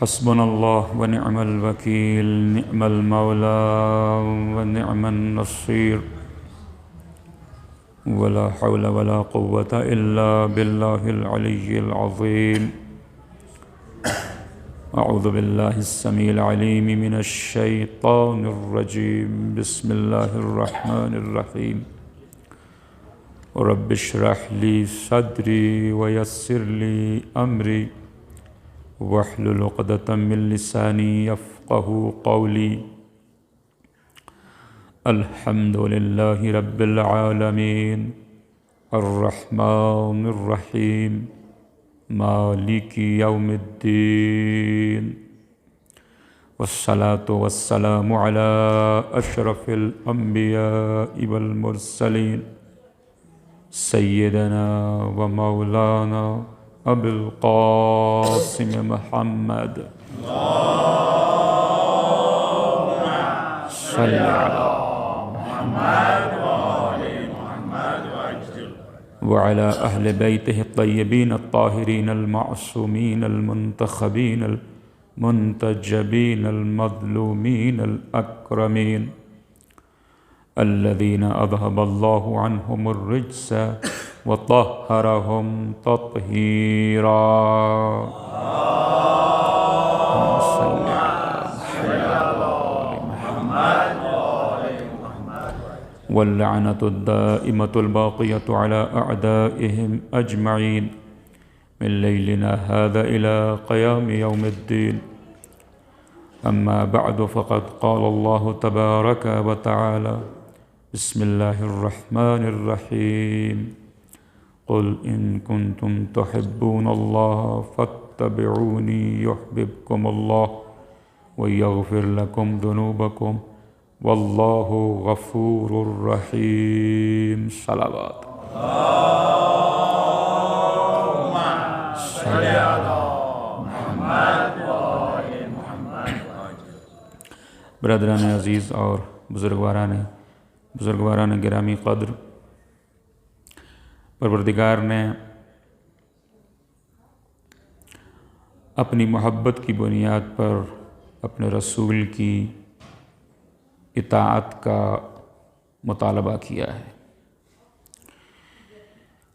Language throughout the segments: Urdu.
حسبنا الله ونعم الوكيل، نعم المولى ونعم النصير، ولا حول ولا قوة إلا بالله العلي العظيم. أعوذ بالله السميع العليم من الشيطان الرجيم. بسم الله الرحمن الرحيم. رب اشرح لي صدري ويسر لي أمري واحلل عقدة من لساني يفقهوا قولي. الحمد لله رب العالمين الرحمن الرحيم مالك يوم الدين، والصلاة والسلام على أشرف الأنبياء والمرسلين سيدنا ومولانا أبي القاسم محمد صل على وعلى أهل بيته الطيبين الطاهرين المعصومين المنتخبين المنتجبين المظلومين الأكرمين الذين أذهب الله عنهم الرجس وطهرهم تطهيرا. واللعنة الدائمة الباقية على أعدائهم أجمعين من ليلنا هذا إلى قيام يوم الدين. أما بعد، فقد قال الله تبارك وتعالى: بسم الله الرحمن الرحيم. قل إن كنتم تحبون الله فاتبعوني يحببكم الله ويغفر لكم ذنوبكم والله غفور رحيم. صلوات. اللهم صل على محمد وآل محمد. برادران عزیز اور بزرگواران گرامی قدر، پروردگار نے اپنی محبت کی بنیاد پر اپنے رسول کی اطاعت کا مطالبہ کیا ہے.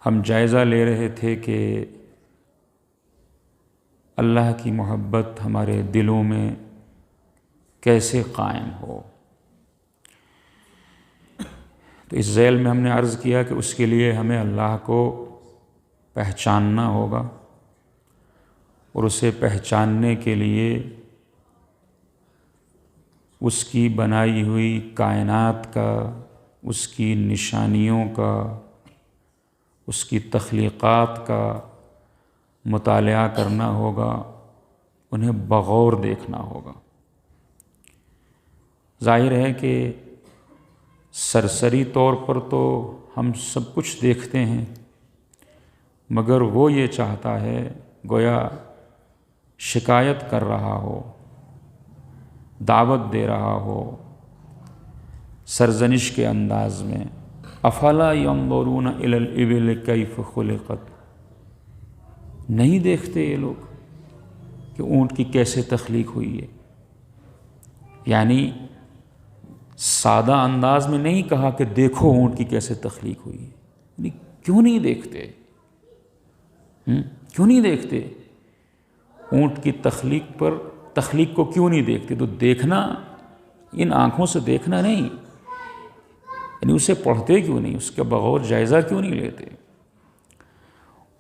ہم جائزہ لے رہے تھے کہ اللہ کی محبت ہمارے دلوں میں کیسے قائم ہو. تو اس ذیل میں ہم نے عرض کیا کہ اس کے لیے ہمیں اللہ کو پہچاننا ہوگا، اور اسے پہچاننے کے لیے اس کی بنائی ہوئی کائنات کا، اس کی نشانیوں کا، اس کی تخلیقات کا مطالعہ کرنا ہوگا، انہیں بغور دیکھنا ہوگا. ظاہر ہے کہ سرسری طور پر تو ہم سب کچھ دیکھتے ہیں، مگر وہ یہ چاہتا ہے گویا شکایت کر رہا ہو، دعوت دے رہا ہو سرزنش کے انداز میں: افلا ينظرون الى الابل کیف خلقت. نہیں دیکھتے یہ لوگ کہ اونٹ کی کیسے تخلیق ہوئی ہے. یعنی سادہ انداز میں نہیں کہا کہ دیکھو اونٹ کی کیسے تخلیق ہوئی ہے. یعنی کیوں نہیں دیکھتے؟ کیوں نہیں دیکھتے؟ اونٹ کی تخلیق کو کیوں نہیں دیکھتے؟ تو دیکھنا ان آنکھوں سے دیکھنا نہیں، یعنی اسے پڑھتے کیوں نہیں؟ اس کے بغور جائزہ کیوں نہیں لیتے؟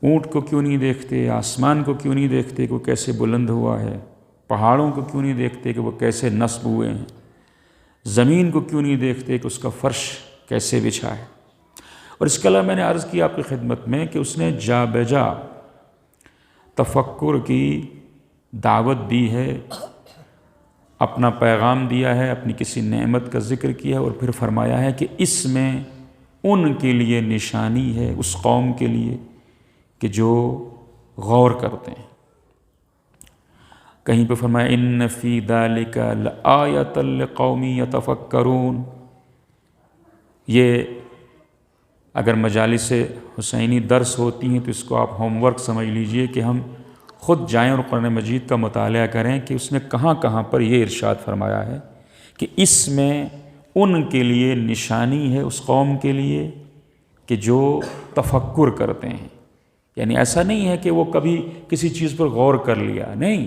اونٹ کو کیوں نہیں دیکھتے؟ آسمان کو کیوں نہیں دیکھتے کہ وہ کیسے بلند ہوا ہے؟ پہاڑوں کو کیوں نہیں دیکھتے کہ وہ کیسے نصب ہوئے ہیں؟ زمین کو کیوں نہیں دیکھتے کہ اس کا فرش کیسے بچھا ہے؟ اور اس کے علاوہ میں نے عرض کیا آپ کی خدمت میں کہ اس نے جا بجا تفکر کی دعوت دی ہے، اپنا پیغام دیا ہے، اپنی کسی نعمت کا ذکر کیا ہے، اور پھر فرمایا ہے کہ اس میں ان کے لیے نشانی ہے، اس قوم کے لیے کہ جو غور کرتے ہیں. کہیں پہ فرمایا ان فی ذالک لآیۃ لقوم یتفکرون. یہ اگر مجالس حسینی درس ہوتی ہیں تو اس کو آپ ہوم ورک سمجھ لیجئے کہ ہم خود جائیں اور قرآن مجید کا مطالعہ کریں کہ اس نے کہاں کہاں پر یہ ارشاد فرمایا ہے کہ اس میں ان کے لیے نشانی ہے، اس قوم کے لیے کہ جو تفکر کرتے ہیں. یعنی ایسا نہیں ہے کہ وہ کبھی کسی چیز پر غور کر لیا، نہیں،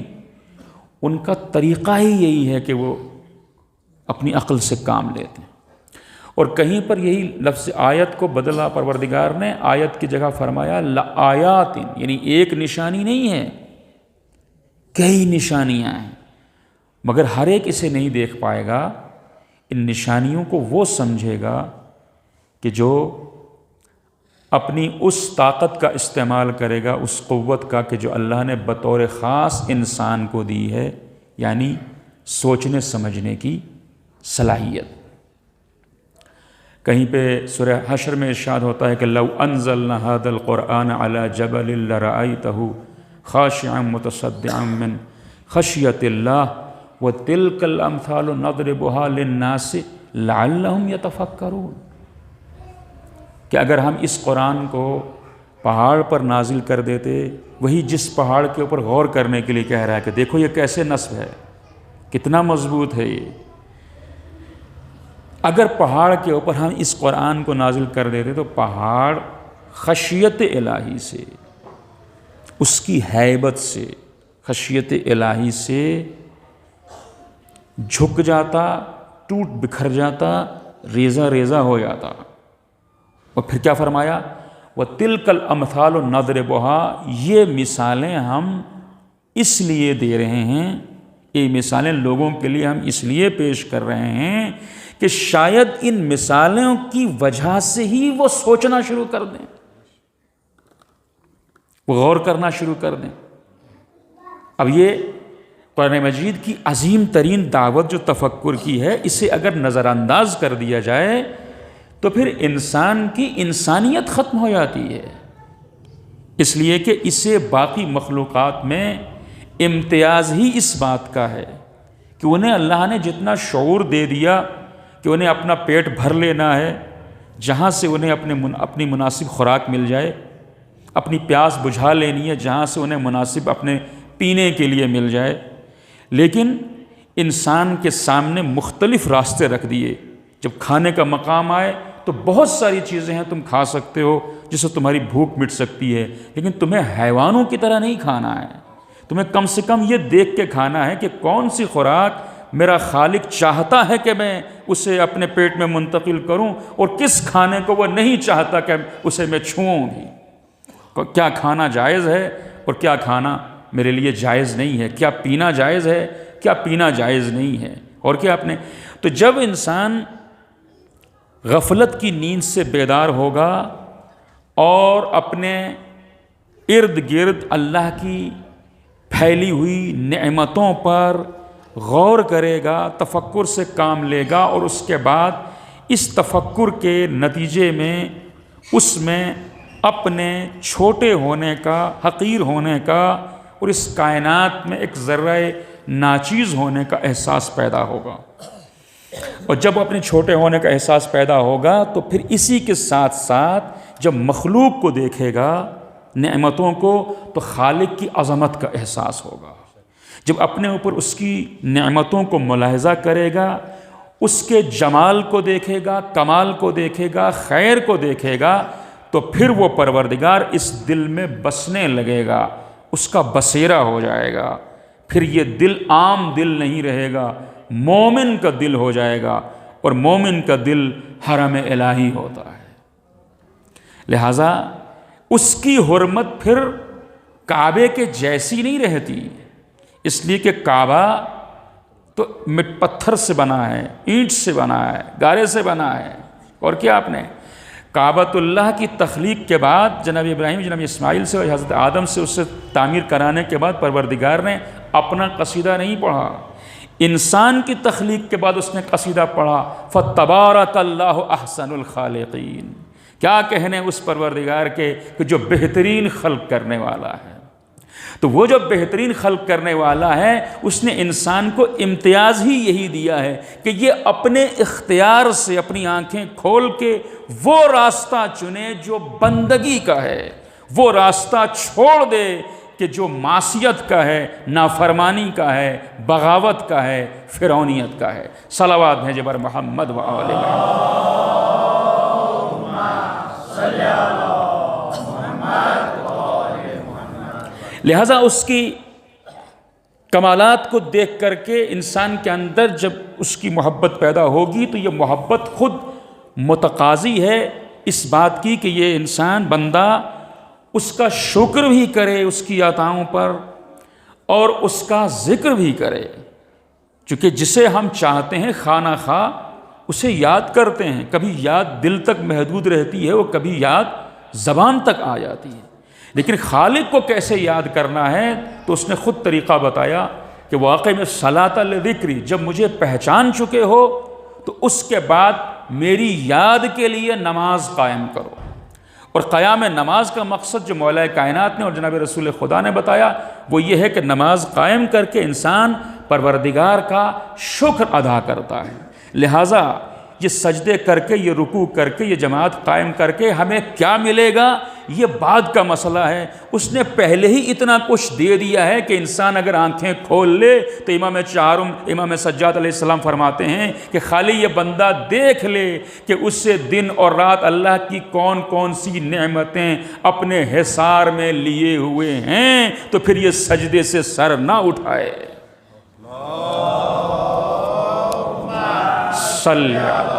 ان کا طریقہ ہی یہی ہے کہ وہ اپنی عقل سے کام لیتے ہیں. اور کہیں پر یہی لفظ آیت کو بدلا پروردگار نے، آیت کی جگہ فرمایا لآیات، یعنی ایک نشانی نہیں ہے، کئی نشانیاں ہیں، مگر ہر ایک اسے نہیں دیکھ پائے گا. ان نشانیوں کو وہ سمجھے گا کہ جو اپنی اس طاقت کا استعمال کرے گا، اس قوت کا کہ جو اللہ نے بطور خاص انسان کو دی ہے، یعنی سوچنے سمجھنے کی صلاحیت. کہیں پہ سورہ حشر میں ارشاد ہوتا ہے کہ لو انزلنا هذا القرآن على جبل لرأيته خاشعا متصدعا من خشیۃ اللہ وتلك الامثال نضربها للناس لعلهم يتفکرون. کہ اگر ہم اس قرآن کو پہاڑ پر نازل کر دیتے، وہی جس پہاڑ کے اوپر غور کرنے کے لیے کہہ رہا ہے کہ دیکھو یہ کیسے نصب ہے، کتنا مضبوط ہے یہ، اگر پہاڑ کے اوپر ہم اس قرآن کو نازل کر دیتے تو پہاڑ خشیت الہی سے، اس کی ہیبت سے، خشیت الہی سے جھک جاتا، ٹوٹ بکھر جاتا، ریزہ ریزہ ہو جاتا. اور پھر کیا فرمایا؟ وَتِلْكَ الْأَمْثَالُ نَضْرِبُهَا، یہ مثالیں ہم اس لیے دے رہے ہیں، یہ مثالیں لوگوں کے لیے ہم اس لیے پیش کر رہے ہیں کہ شاید ان مثالوں کی وجہ سے ہی وہ سوچنا شروع کر دیں، وہ غور کرنا شروع کر دیں. اب یہ قرآن مجید کی عظیم ترین دعوت جو تفکر کی ہے، اسے اگر نظر انداز کر دیا جائے تو پھر انسان کی انسانیت ختم ہو جاتی ہے. اس لیے کہ اسے باقی مخلوقات میں امتیاز ہی اس بات کا ہے کہ انہیں اللہ نے جتنا شعور دے دیا کہ انہیں اپنا پیٹ بھر لینا ہے، جہاں سے انہیں اپنی مناسب خوراک مل جائے، اپنی پیاس بجھا لینی ہے جہاں سے انہیں مناسب اپنے پینے کے لیے مل جائے. لیکن انسان کے سامنے مختلف راستے رکھ دیے. جب کھانے کا مقام آئے تو بہت ساری چیزیں ہیں تم کھا سکتے ہو جس سے تمہاری بھوک مٹ سکتی ہے، لیکن تمہیں حیوانوں کی طرح نہیں کھانا ہے. تمہیں کم سے کم یہ دیکھ کے کھانا ہے کہ کون سی خوراک میرا خالق چاہتا ہے کہ میں اسے اپنے پیٹ میں منتقل کروں، اور کس کھانے کو وہ نہیں چاہتا کہ اسے میں چھوؤں بھی. کیا کھانا جائز ہے اور کیا کھانا میرے لیے جائز نہیں ہے، کیا پینا جائز ہے، کیا پینا جائز نہیں ہے، اور کیا اپنے. تو جب انسان غفلت کی نیند سے بیدار ہوگا اور اپنے ارد گرد اللہ کی پھیلی ہوئی نعمتوں پر غور کرے گا، تفکر سے کام لے گا، اور اس کے بعد اس تفکر کے نتیجے میں اس میں اپنے چھوٹے ہونے کا، حقیر ہونے کا، اور اس کائنات میں ایک ذرہ ناچیز ہونے کا احساس پیدا ہوگا. اور جب اپنے چھوٹے ہونے کا احساس پیدا ہوگا تو پھر اسی کے ساتھ ساتھ جب مخلوق کو دیکھے گا، نعمتوں کو، تو خالق کی عظمت کا احساس ہوگا. جب اپنے اوپر اس کی نعمتوں کو ملاحظہ کرے گا، اس کے جمال کو دیکھے گا، کمال کو دیکھے گا، خیر کو دیکھے گا، تو پھر وہ پروردگار اس دل میں بسنے لگے گا، اس کا بسیرا ہو جائے گا. پھر یہ دل عام دل نہیں رہے گا، مومن کا دل ہو جائے گا، اور مومن کا دل حرم الہی ہوتا ہے. لہٰذا اس کی حرمت پھر کعبے کے جیسی نہیں رہتی، اس لیے کہ کعبہ تو پتھر سے بنا ہے، اینٹ سے بنا ہے، گارے سے بنا ہے. اور کیا آپ نے کعبۃ اللہ کی تخلیق کے بعد جناب ابراہیم، جناب اسماعیل سے اور حضرت آدم سے اسے تعمیر کرانے کے بعد پروردگار نے اپنا قصیدہ نہیں پڑھا، انسان کی تخلیق کے بعد اس نے قصیدہ پڑھا، فَتَبَارَكَ اللَّهُ أَحْسَنُ الْخَالِقِينَ. کیا کہنے اس پروردگار کے کہ جو بہترین خلق کرنے والا ہے. تو وہ جو بہترین خلق کرنے والا ہے، اس نے انسان کو امتیاز ہی یہی دیا ہے کہ یہ اپنے اختیار سے اپنی آنکھیں کھول کے وہ راستہ چنے جو بندگی کا ہے، وہ راستہ چھوڑ دے کہ جو معصیت کا ہے، نافرمانی کا ہے، بغاوت کا ہے، فرعونیت کا ہے۔ صلوات بھیجے بر محمد و آل محمد۔ لہذا اس کی کمالات کو دیکھ کر کے انسان کے اندر جب اس کی محبت پیدا ہوگی تو یہ محبت خود متقاضی ہے اس بات کی کہ یہ انسان بندہ اس کا شکر بھی کرے اس کی عطاؤں پر اور اس کا ذکر بھی کرے، چونکہ جسے ہم چاہتے ہیں خواہ خواہ اسے یاد کرتے ہیں۔ کبھی یاد دل تک محدود رہتی ہے، وہ کبھی یاد زبان تک آ جاتی ہے، لیکن خالق کو کیسے یاد کرنا ہے تو اس نے خود طریقہ بتایا کہ واقعی میں صلاۃ لذکری، جب مجھے پہچان چکے ہو تو اس کے بعد میری یاد کے لیے نماز قائم کرو۔ اور قیام نماز کا مقصد جو مولا کائنات نے اور جناب رسول خدا نے بتایا وہ یہ ہے کہ نماز قائم کر کے انسان پروردگار کا شکر ادا کرتا ہے۔ لہٰذا یہ سجدے کر کے، یہ رکوع کر کے، یہ جماعت قائم کر کے ہمیں کیا ملے گا یہ بعد کا مسئلہ ہے۔ اس نے پہلے ہی اتنا کچھ دے دیا ہے کہ انسان اگر آنکھیں کھول لے تو امام چہارم امام سجاد علیہ السلام فرماتے ہیں کہ خالی یہ بندہ دیکھ لے کہ اس سے دن اور رات اللہ کی کون کون سی نعمتیں اپنے حصار میں لیے ہوئے ہیں تو پھر یہ سجدے سے سر نہ اٹھائے۔ صلی علی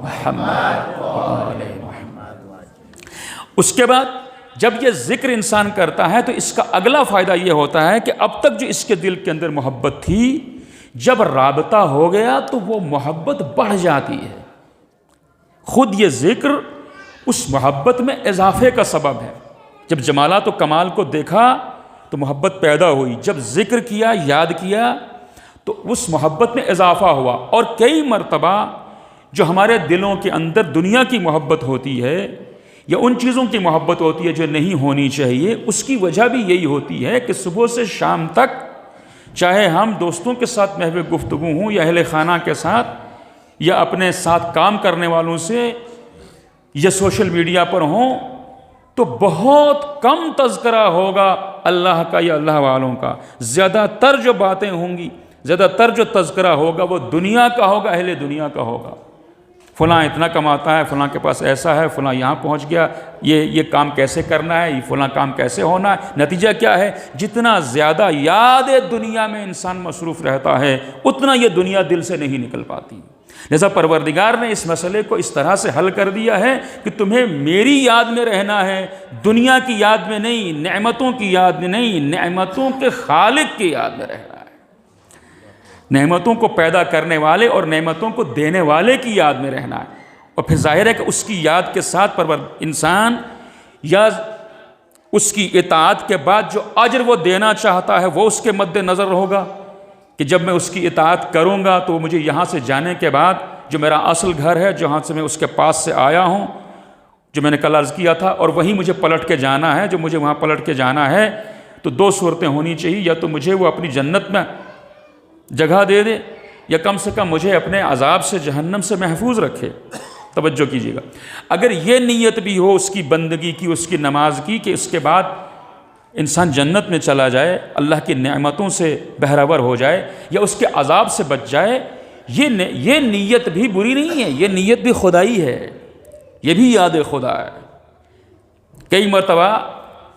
محمد وآل محمد۔ اس کے بعد جب یہ ذکر انسان کرتا ہے تو اس کا اگلا فائدہ یہ ہوتا ہے کہ اب تک جو اس کے دل کے اندر محبت تھی، جب رابطہ ہو گیا تو وہ محبت بڑھ جاتی ہے۔ خود یہ ذکر اس محبت میں اضافے کا سبب ہے۔ جب جمالات و کمال کو دیکھا تو محبت پیدا ہوئی، جب ذکر کیا، یاد کیا تو اس محبت میں اضافہ ہوا۔ اور کئی مرتبہ جو ہمارے دلوں کے اندر دنیا کی محبت ہوتی ہے یا ان چیزوں کی محبت ہوتی ہے جو نہیں ہونی چاہیے، اس کی وجہ بھی یہی ہوتی ہے کہ صبح سے شام تک چاہے ہم دوستوں کے ساتھ محو گفتگو ہوں یا اہل خانہ کے ساتھ یا اپنے ساتھ کام کرنے والوں سے یا سوشل میڈیا پر ہوں، تو بہت کم تذکرہ ہوگا اللہ کا یا اللہ والوں کا۔ زیادہ تر جو باتیں ہوں گی، زیادہ تر جو تذکرہ ہوگا وہ دنیا کا ہوگا، اہل دنیا کا ہوگا۔ فلاں اتنا کماتا ہے، فلاں کے پاس ایسا ہے، فلاں یہاں پہنچ گیا، یہ کام کیسے کرنا ہے، یہ فلاں کام کیسے ہونا ہے۔ نتیجہ کیا ہے؟ جتنا زیادہ یاد دنیا میں انسان مصروف رہتا ہے اتنا یہ دنیا دل سے نہیں نکل پاتی۔ لہذا پروردگار نے اس مسئلے کو اس طرح سے حل کر دیا ہے کہ تمہیں میری یاد میں رہنا ہے، دنیا کی یاد میں نہیں، نعمتوں کی یاد میں نہیں، نعمتوں کے خالق کی یاد میں رہنا ہے، نعمتوں کو پیدا کرنے والے اور نعمتوں کو دینے والے کی یاد میں رہنا ہے۔ اور پھر ظاہر ہے کہ اس کی یاد کے ساتھ انسان یا اس کی اطاعت کے بعد جو اجر وہ دینا چاہتا ہے وہ اس کے مد نظر ہوگا کہ جب میں اس کی اطاعت کروں گا تو مجھے یہاں سے جانے کے بعد جو میرا اصل گھر ہے، جہاں سے میں اس کے پاس سے آیا ہوں، جو میں نے کل عرض کیا تھا، اور وہیں مجھے پلٹ کے جانا ہے، جو مجھے وہاں پلٹ کے جانا ہے، تو دو صورتیں ہونی چاہیے، یا تو مجھے وہ اپنی جنت میں جگہ دے دے یا کم سے کم مجھے اپنے عذاب سے، جہنم سے محفوظ رکھے۔ توجہ کیجیے گا، اگر یہ نیت بھی ہو اس کی بندگی کی، اس کی نماز کی، کہ اس کے بعد انسان جنت میں چلا جائے، اللہ کی نعمتوں سے بہرور ہو جائے یا اس کے عذاب سے بچ جائے، یہ نیت بھی بری نہیں ہے، یہ نیت بھی خدائی ہے، یہ بھی یاد خدا ہے۔ کئی مرتبہ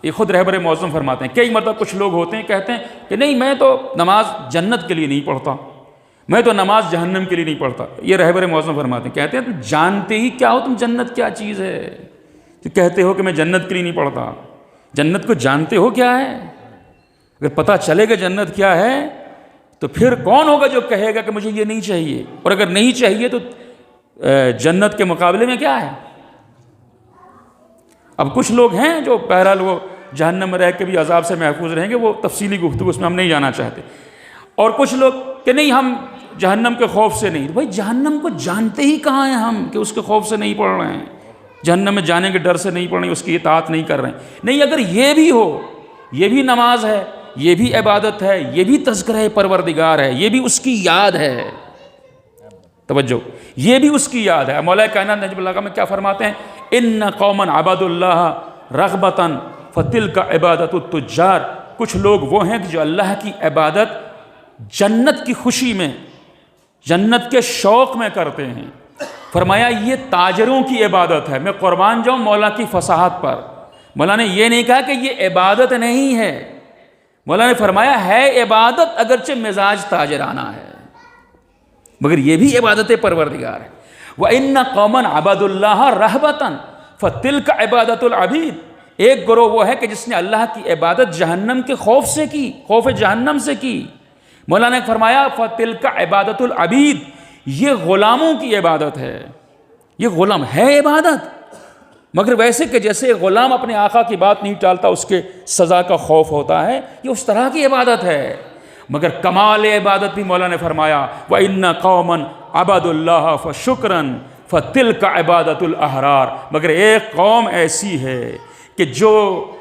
یہ خود رہبر معظم فرماتے ہیں، کئی مرتبہ کچھ لوگ ہوتے ہیں کہتے ہیں کہ نہیں میں تو نماز جنت کے لیے نہیں پڑھتا، میں تو نماز جہنم کے لیے نہیں پڑھتا۔ یہ رہبر معظم فرماتے ہیں، کہتے ہیں تم جانتے ہی کیا ہو، تم جنت کیا چیز ہے تو کہتے ہو کہ میں جنت کے لیے نہیں پڑھتا؟ جنت کو جانتے ہو کیا ہے؟ اگر پتہ چلے گا جنت کیا ہے تو پھر کون ہوگا جو کہے گا کہ مجھے یہ نہیں چاہیے؟ اور اگر نہیں چاہیے تو جنت کے مقابلے میں کیا ہے؟ اب کچھ لوگ ہیں جو بہرحال وہ جہنم میں رہ کے بھی عذاب سے محفوظ رہیں گے، وہ تفصیلی گفتگو اس میں ہم نہیں جانا چاہتے، اور کچھ لوگ کہ نہیں ہم جہنم کے خوف سے نہیں۔ بھائی جہنم کو جانتے ہی کہاں ہیں ہم کہ اس کے خوف سے نہیں پڑھ رہے ہیں، جہنم میں جانے کے ڈر سے نہیں پڑھ رہے ہیں، اس کی اطاعت نہیں کر رہے ہیں۔ نہیں، اگر یہ بھی ہو، یہ بھی نماز ہے، یہ بھی عبادت ہے، یہ بھی تذکرہ پروردگار ہے، یہ بھی اس کی یاد ہے، توجہ، یہ بھی اس کی یاد ہے۔ مولا کائنات نجم اللہ میں کیا فرماتے ہیں؟ ان قوما عبدوا اللہ رغبۃ فتلک عبادۃ التجار کچھ لوگ وہ ہیں کہ جو اللہ کی عبادت جنت کی خوشی میں، جنت کے شوق میں کرتے ہیں۔ فرمایا یہ تاجروں کی عبادت ہے۔ میں قربان جاؤں مولا کی فصاحت پر، مولا نے یہ نہیں کہا کہ یہ عبادت نہیں ہے، مولا نے فرمایا ہے عبادت، اگرچہ مزاج تاجرانہ ہے، مگر یہ بھی عبادت پروردگار ہے۔ وَإِنَّ قَوْمًا عَبَدُوا اللَّهَ رَهْبَةً فَتِلْكَ عِبَادَةُ الْعَبِيدِ، ایک گروہ وہ ہے کہ جس نے اللہ کی عبادت جہنم کے خوف سے کی، خوف جہنم سے کی۔ مولا نے فرمایا فَتِلْكَ عِبَادَةُ الْعَبِيدِ، یہ غلاموں کی عبادت ہے۔ یہ غلام ہے عبادت، مگر ویسے کہ جیسے غلام اپنے آقا کی بات نہیں ٹالتا، اس کے سزا کا خوف ہوتا ہے، یہ اس طرح کی عبادت ہے۔ مگر کمال عبادت بھی مولا نے فرمایا وَإِنَّ قَوْمًا عَبَدُوا اللَّهَ فَشُكْرًا فَتِلْكَ عِبَادَةُ الْأَحْرَارِ، مگر ایک قوم ایسی ہے کہ جو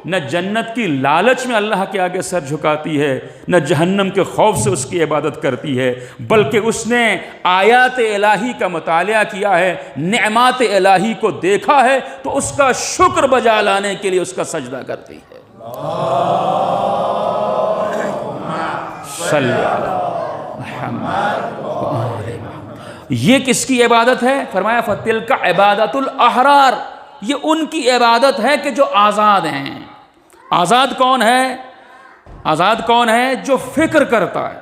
نہ جنت کی لالچ میں اللہ کے آگے سر جھکاتی ہے، نہ جہنم کے خوف سے اس کی عبادت کرتی ہے، بلکہ اس نے آیات الہی کا مطالعہ کیا ہے، نعمات الہی کو دیکھا ہے، تو اس کا شکر بجا لانے کے لیے اس کا سجدہ کرتی ہے۔ صلی اللہ محمد۔ یہ کس کی عبادت ہے؟ فرمایا فَتِلْكَ عِبَادَةُ الْأَحْرَارِ، یہ ان کی عبادت ہے کہ جو آزاد ہیں۔ آزاد کون ہے؟ آزاد کون ہے؟ جو فکر کرتا ہے۔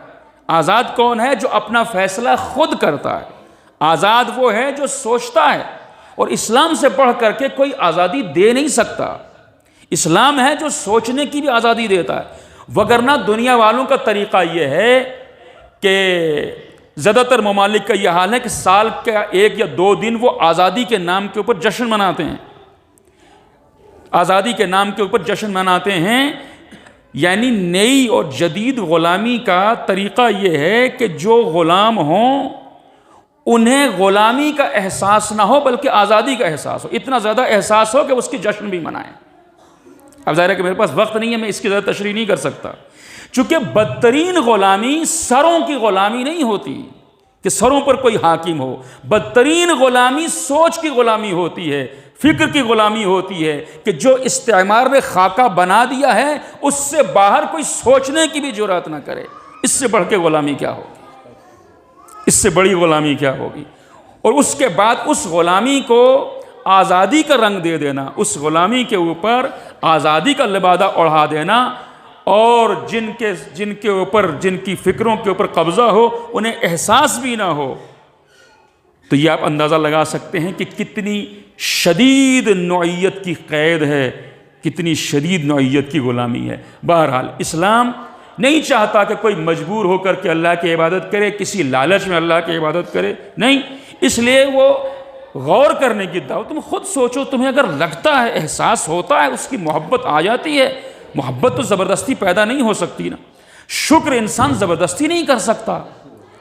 آزاد کون ہے؟ جو اپنا فیصلہ خود کرتا ہے۔ آزاد وہ ہے جو سوچتا ہے، اور اسلام سے بڑھ کر کے کوئی آزادی دے نہیں سکتا۔ اسلام ہے جو سوچنے کی بھی آزادی دیتا ہے، وگرنہ دنیا والوں کا طریقہ یہ ہے کہ زیادہ تر ممالک کا یہ حال ہے کہ سال کا 1 یا 2 دن وہ آزادی کے نام کے اوپر جشن مناتے ہیں، آزادی کے نام کے اوپر جشن مناتے ہیں۔ یعنی نئی اور جدید غلامی کا طریقہ یہ ہے کہ جو غلام ہوں انہیں غلامی کا احساس نہ ہو بلکہ آزادی کا احساس ہو، اتنا زیادہ احساس ہو کہ اس کی جشن بھی منائیں۔ اب ظاہر ہے کہ میرے پاس وقت نہیں ہے، میں اس کی زیادہ تشریح نہیں کر سکتا، چونکہ بدترین غلامی سروں کی غلامی نہیں ہوتی کہ سروں پر کوئی حاکم ہو، بدترین غلامی سوچ کی غلامی ہوتی ہے، فکر کی غلامی ہوتی ہے کہ جو استعمار نے خاکہ بنا دیا ہے اس سے باہر کوئی سوچنے کی بھی جرات نہ کرے۔ اس سے بڑھ کے غلامی کیا ہوگی؟ اس سے بڑی غلامی کیا ہوگی؟ اور اس کے بعد اس غلامی کو آزادی کا رنگ دے دینا، اس غلامی کے اوپر آزادی کا لبادہ اڑھا دینا، اور جن کے اوپر، جن کی فکروں کے اوپر قبضہ ہو انہیں احساس بھی نہ ہو، تو یہ آپ اندازہ لگا سکتے ہیں کہ کتنی شدید نوعیت کی قید ہے، کتنی شدید نوعیت کی غلامی ہے۔ بہرحال اسلام نہیں چاہتا کہ کوئی مجبور ہو کر کے اللہ کی عبادت کرے، کسی لالچ میں اللہ کی عبادت کرے، نہیں، اس لیے وہ غور کرنے کی دعوت۔ تم خود سوچو، تمہیں اگر لگتا ہے، احساس ہوتا ہے، اس کی محبت آ جاتی ہے، محبت تو زبردستی پیدا نہیں ہو سکتی نا، شکر انسان زبردستی نہیں کر سکتا۔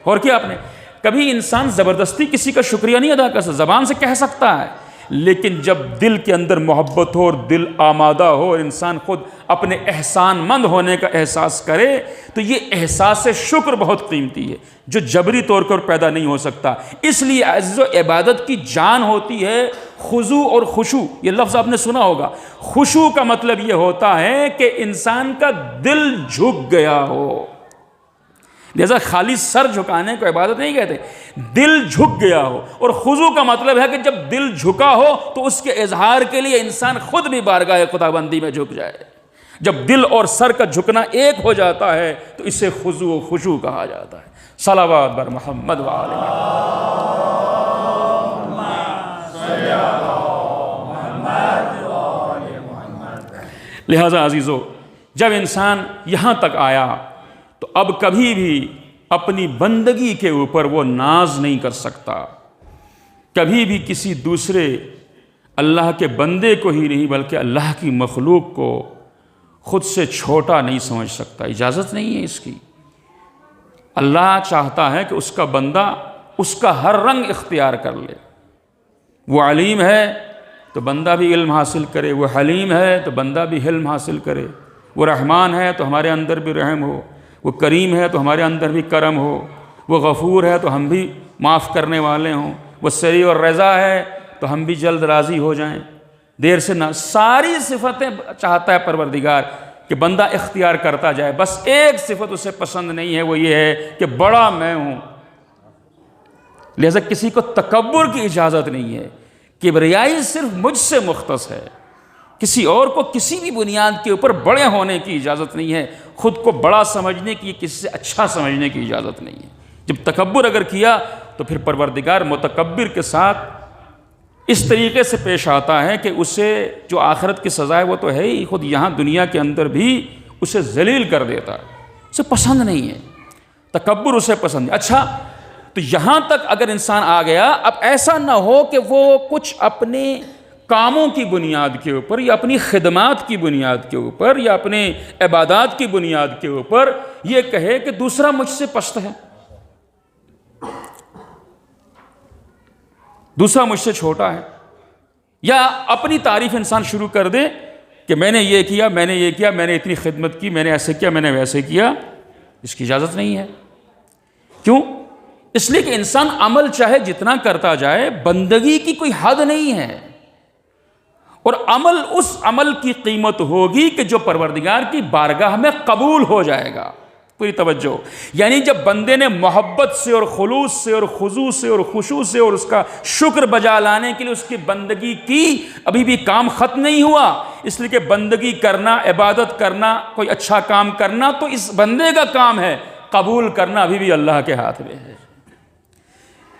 اور کیا آپ نے کبھی انسان زبردستی کسی کا شکریہ نہیں ادا کر سکتا، زبان سے کہہ سکتا ہے، لیکن جب دل کے اندر محبت ہو اور دل آمادہ ہو اور انسان خود اپنے احسان مند ہونے کا احساس کرے، تو یہ احساس شکر بہت قیمتی ہے جو جبری طور پر پیدا نہیں ہو سکتا۔ اس لیے عزیزو عبادت کی جان ہوتی ہے خضوع اور خشوع۔ یہ لفظ آپ نے سنا ہوگا، خشوع کا مطلب یہ ہوتا ہے کہ انسان کا دل جھک گیا ہو، لہذا خالی سر جھکانے کو عبادت نہیں کہتے، دل جھک گیا ہو۔ اور خضوع کا مطلب ہے کہ جب دل جھکا ہو تو اس کے اظہار کے لیے انسان خود بھی بارگاہ خداوندی میں جھک جائے۔ جب دل اور سر کا جھکنا ایک ہو جاتا ہے تو اسے خضوع و خشوع کہا جاتا ہے۔ صلوات بر محمد و آل محمد۔ لہذا عزیزو، جب انسان یہاں تک آیا تو اب کبھی بھی اپنی بندگی کے اوپر وہ ناز نہیں کر سکتا، کبھی بھی کسی دوسرے اللہ کے بندے کو ہی نہیں بلکہ اللہ کی مخلوق کو خود سے چھوٹا نہیں سمجھ سکتا، اجازت نہیں ہے اس کی۔ اللہ چاہتا ہے کہ اس کا بندہ اس کا ہر رنگ اختیار کر لے۔ وہ علیم ہے تو بندہ بھی علم حاصل کرے، وہ حلیم ہے تو بندہ بھی حلم حاصل کرے، وہ رحمان ہے تو ہمارے اندر بھی رحم ہو، وہ کریم ہے تو ہمارے اندر بھی کرم ہو، وہ غفور ہے تو ہم بھی معاف کرنے والے ہوں، وہ سریع اور رضا ہے تو ہم بھی جلد راضی ہو جائیں، دیر سے نہ۔ ساری صفتیں چاہتا ہے پروردگار کہ بندہ اختیار کرتا جائے، بس ایک صفت اسے پسند نہیں ہے، وہ یہ ہے کہ بڑا میں ہوں۔ لہذا کسی کو تکبر کی اجازت نہیں ہے، کبریائی صرف مجھ سے مختص ہے، کسی اور کو کسی بھی بنیاد کے اوپر بڑے ہونے کی اجازت نہیں ہے، خود کو بڑا سمجھنے کی، کسی سے اچھا سمجھنے کی اجازت نہیں ہے۔ جب تکبر اگر کیا تو پھر پروردگار متکبر کے ساتھ اس طریقے سے پیش آتا ہے کہ اسے جو آخرت کی سزا ہے وہ تو ہے ہی، خود یہاں دنیا کے اندر بھی اسے ذلیل کر دیتا ہے، اسے پسند نہیں ہے، تکبر اسے پسند ہے۔ اچھا، تو یہاں تک اگر انسان آ گیا، اب ایسا نہ ہو کہ وہ کچھ اپنے کاموں کی بنیاد کے اوپر یا اپنی خدمات کی بنیاد کے اوپر یا اپنے عبادات کی بنیاد کے اوپر یہ کہے کہ دوسرا مجھ سے پست ہے، دوسرا مجھ سے چھوٹا ہے، یا اپنی تعریف انسان شروع کر دے کہ میں نے یہ کیا، میں نے یہ کیا، میں نے اتنی خدمت کی، میں نے ایسے کیا، میں نے ویسے کیا۔ اس کی اجازت نہیں ہے۔ کیوں؟ اس لیے کہ انسان عمل چاہے جتنا کرتا جائے، بندگی کی کوئی حد نہیں ہے، اور عمل اس عمل کی قیمت ہوگی کہ جو پروردگار کی بارگاہ میں قبول ہو جائے گا۔ پوری توجہ، یعنی جب بندے نے محبت سے اور خلوص سے اور خضوع سے اور خشوع سے اور اس کا شکر بجا لانے کے لیے اس کی بندگی کی، ابھی بھی کام ختم نہیں ہوا، اس لیے کہ بندگی کرنا، عبادت کرنا، کوئی اچھا کام کرنا تو اس بندے کا کام ہے، قبول کرنا ابھی بھی اللہ کے ہاتھ میں ہے۔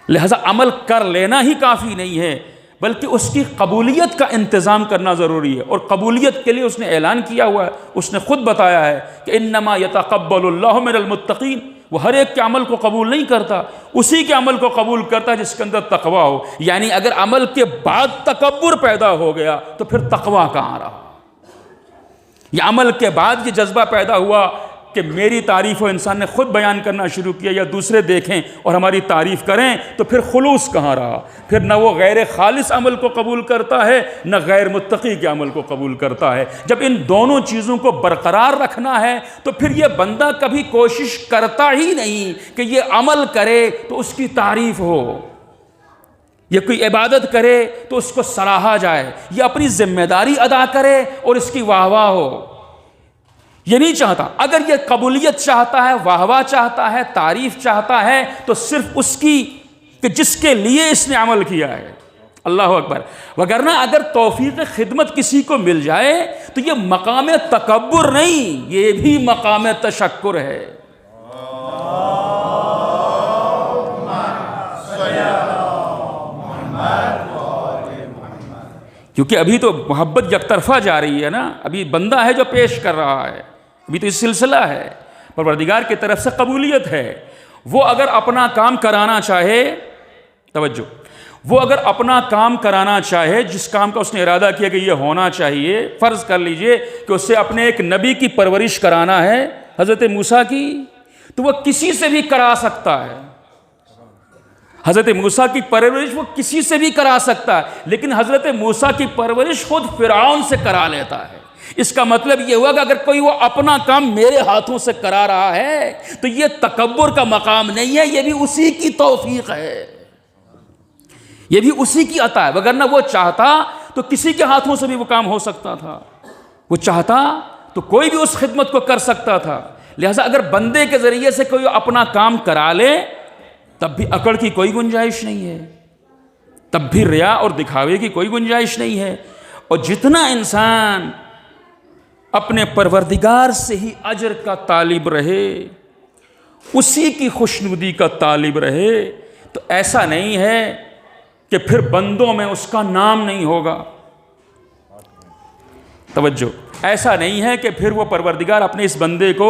لہذا عمل کر لینا ہی کافی نہیں ہے، بلکہ اس کی قبولیت کا انتظام کرنا ضروری ہے، اور قبولیت کے لیے اس نے اعلان کیا ہوا ہے، اس نے خود بتایا ہے کہ انما یتقبل اللہ من المتقین، وہ ہر ایک کے عمل کو قبول نہیں کرتا، اسی کے عمل کو قبول کرتا ہے جس کے اندر تقویٰ ہو۔ یعنی اگر عمل کے بعد تکبر پیدا ہو گیا تو پھر تقویٰ کہاں رہا؟ یا عمل کے بعد یہ جذبہ پیدا ہوا کہ میری تعریف و انسان نے خود بیان کرنا شروع کیا یا دوسرے دیکھیں اور ہماری تعریف کریں، تو پھر خلوص کہاں رہا؟ پھر نہ وہ غیر خالص عمل کو قبول کرتا ہے، نہ غیر متقی کے عمل کو قبول کرتا ہے۔ جب ان دونوں چیزوں کو برقرار رکھنا ہے تو پھر یہ بندہ کبھی کوشش کرتا ہی نہیں کہ یہ عمل کرے تو اس کی تعریف ہو، یہ کوئی عبادت کرے تو اس کو سراہا جائے، یہ اپنی ذمہ داری ادا کرے اور اس کی واہ واہ ہو، یہ نہیں چاہتا۔ اگر یہ قبولیت چاہتا ہے، واہ واہ چاہتا ہے، تعریف چاہتا ہے، تو صرف اس کی کہ جس کے لیے اس نے عمل کیا ہے۔ اللہ اکبر۔ وگرنہ اگر توفیق خدمت کسی کو مل جائے تو یہ مقام تکبر نہیں، یہ بھی مقام تشکر ہے۔ کیونکہ ابھی تو محبت یک طرفہ جا رہی ہے نا، ابھی بندہ ہے جو پیش کر رہا ہے، ابھی تو یہ سلسلہ ہے، پروردگار کی طرف سے قبولیت ہے۔ وہ اگر اپنا کام کرانا چاہے، توجہ، وہ اگر اپنا کام کرانا چاہے، جس کام کا اس نے ارادہ کیا کہ یہ ہونا چاہیے، فرض کر لیجئے کہ اسے اپنے ایک نبی کی پرورش کرانا ہے، حضرت موسیٰ کی، تو وہ کسی سے بھی کرا سکتا ہے۔ حضرت موسیٰ کی پرورش وہ کسی سے بھی کرا سکتا ہے، لیکن حضرت موسیٰ کی پرورش خود فرعون سے کرا لیتا ہے۔ اس کا مطلب یہ ہوا کہ اگر کوئی وہ اپنا کام میرے ہاتھوں سے کرا رہا ہے تو یہ تکبر کا مقام نہیں ہے، یہ بھی اسی کی توفیق ہے، یہ بھی اسی کی عطا ہے۔ وگرنہ وہ چاہتا تو کسی کے ہاتھوں سے بھی وہ کام ہو سکتا تھا، وہ چاہتا تو کوئی بھی اس خدمت کو کر سکتا تھا۔ لہٰذا اگر بندے کے ذریعے سے کوئی اپنا کام کرا لے تب بھی اکڑ کی کوئی گنجائش نہیں ہے، تب بھی ریا اور دکھاوے کی کوئی گنجائش نہیں ہے۔ اور جتنا انسان اپنے پروردگار سے ہی اجر کا طالب رہے، اسی کی خوشنودی کا طالب رہے، تو ایسا نہیں ہے کہ پھر بندوں میں اس کا نام نہیں ہوگا۔ توجہ، ایسا نہیں ہے کہ پھر وہ پروردگار اپنے اس بندے کو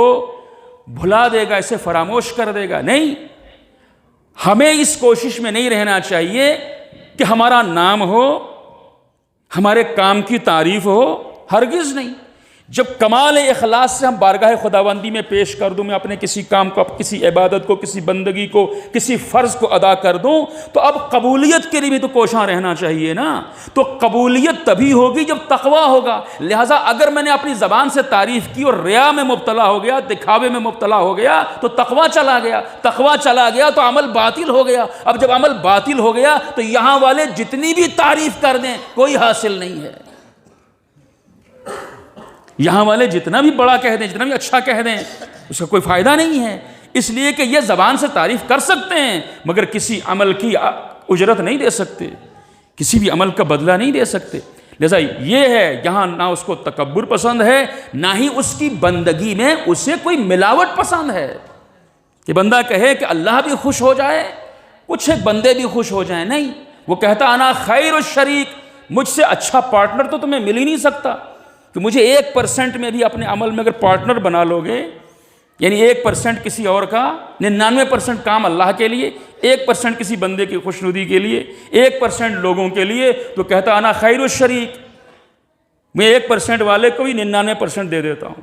بھلا دے گا، اسے فراموش کر دے گا، نہیں۔ ہمیں اس کوشش میں نہیں رہنا چاہیے کہ ہمارا نام ہو، ہمارے کام کی تعریف ہو، ہرگز نہیں۔ جب کمال اخلاص سے ہم بارگاہ خداوندی میں پیش کر دوں، میں اپنے کسی کام کو، کسی عبادت کو، کسی بندگی کو، کسی فرض کو ادا کر دوں، تو اب قبولیت کے لیے بھی تو کوشاں رہنا چاہیے نا۔ تو قبولیت تبھی ہوگی جب تقویٰ ہوگا۔ لہٰذا اگر میں نے اپنی زبان سے تعریف کی اور ریا میں مبتلا ہو گیا، دکھاوے میں مبتلا ہو گیا، تو تقویٰ چلا گیا، تقویٰ چلا گیا تو عمل باطل ہو گیا۔ اب جب عمل باطل ہو گیا تو یہاں والے جتنی بھی تعریف کر دیں کوئی حاصل نہیں ہے۔ یہاں والے جتنا بھی بڑا کہہ دیں، جتنا بھی اچھا کہہ دیں، اس کا کوئی فائدہ نہیں ہے، اس لیے کہ یہ زبان سے تعریف کر سکتے ہیں مگر کسی عمل کی اجرت نہیں دے سکتے، کسی بھی عمل کا بدلہ نہیں دے سکتے۔ لہذا یہ ہے، یہاں نہ اس کو تکبر پسند ہے، نہ ہی اس کی بندگی میں اسے کوئی ملاوٹ پسند ہے کہ بندہ کہے کہ اللہ بھی خوش ہو جائے، کچھ ایک بندے بھی خوش ہو جائیں، نہیں، وہ کہتا انا خیر الشریک، مجھ سے اچھا پارٹنر تو تمہیں مل ہی نہیں سکتا، کہ مجھے 1% میں بھی اپنے عمل میں اگر پارٹنر بنا لو گے، یعنی 1% کسی اور کا، 99% کام اللہ کے لیے، 1% کسی بندے کی خوشنودی کے لیے، 1% لوگوں کے لیے، تو کہتا انا خیر الشریک، میں 1% والے کو بھی 99% دے دیتا ہوں۔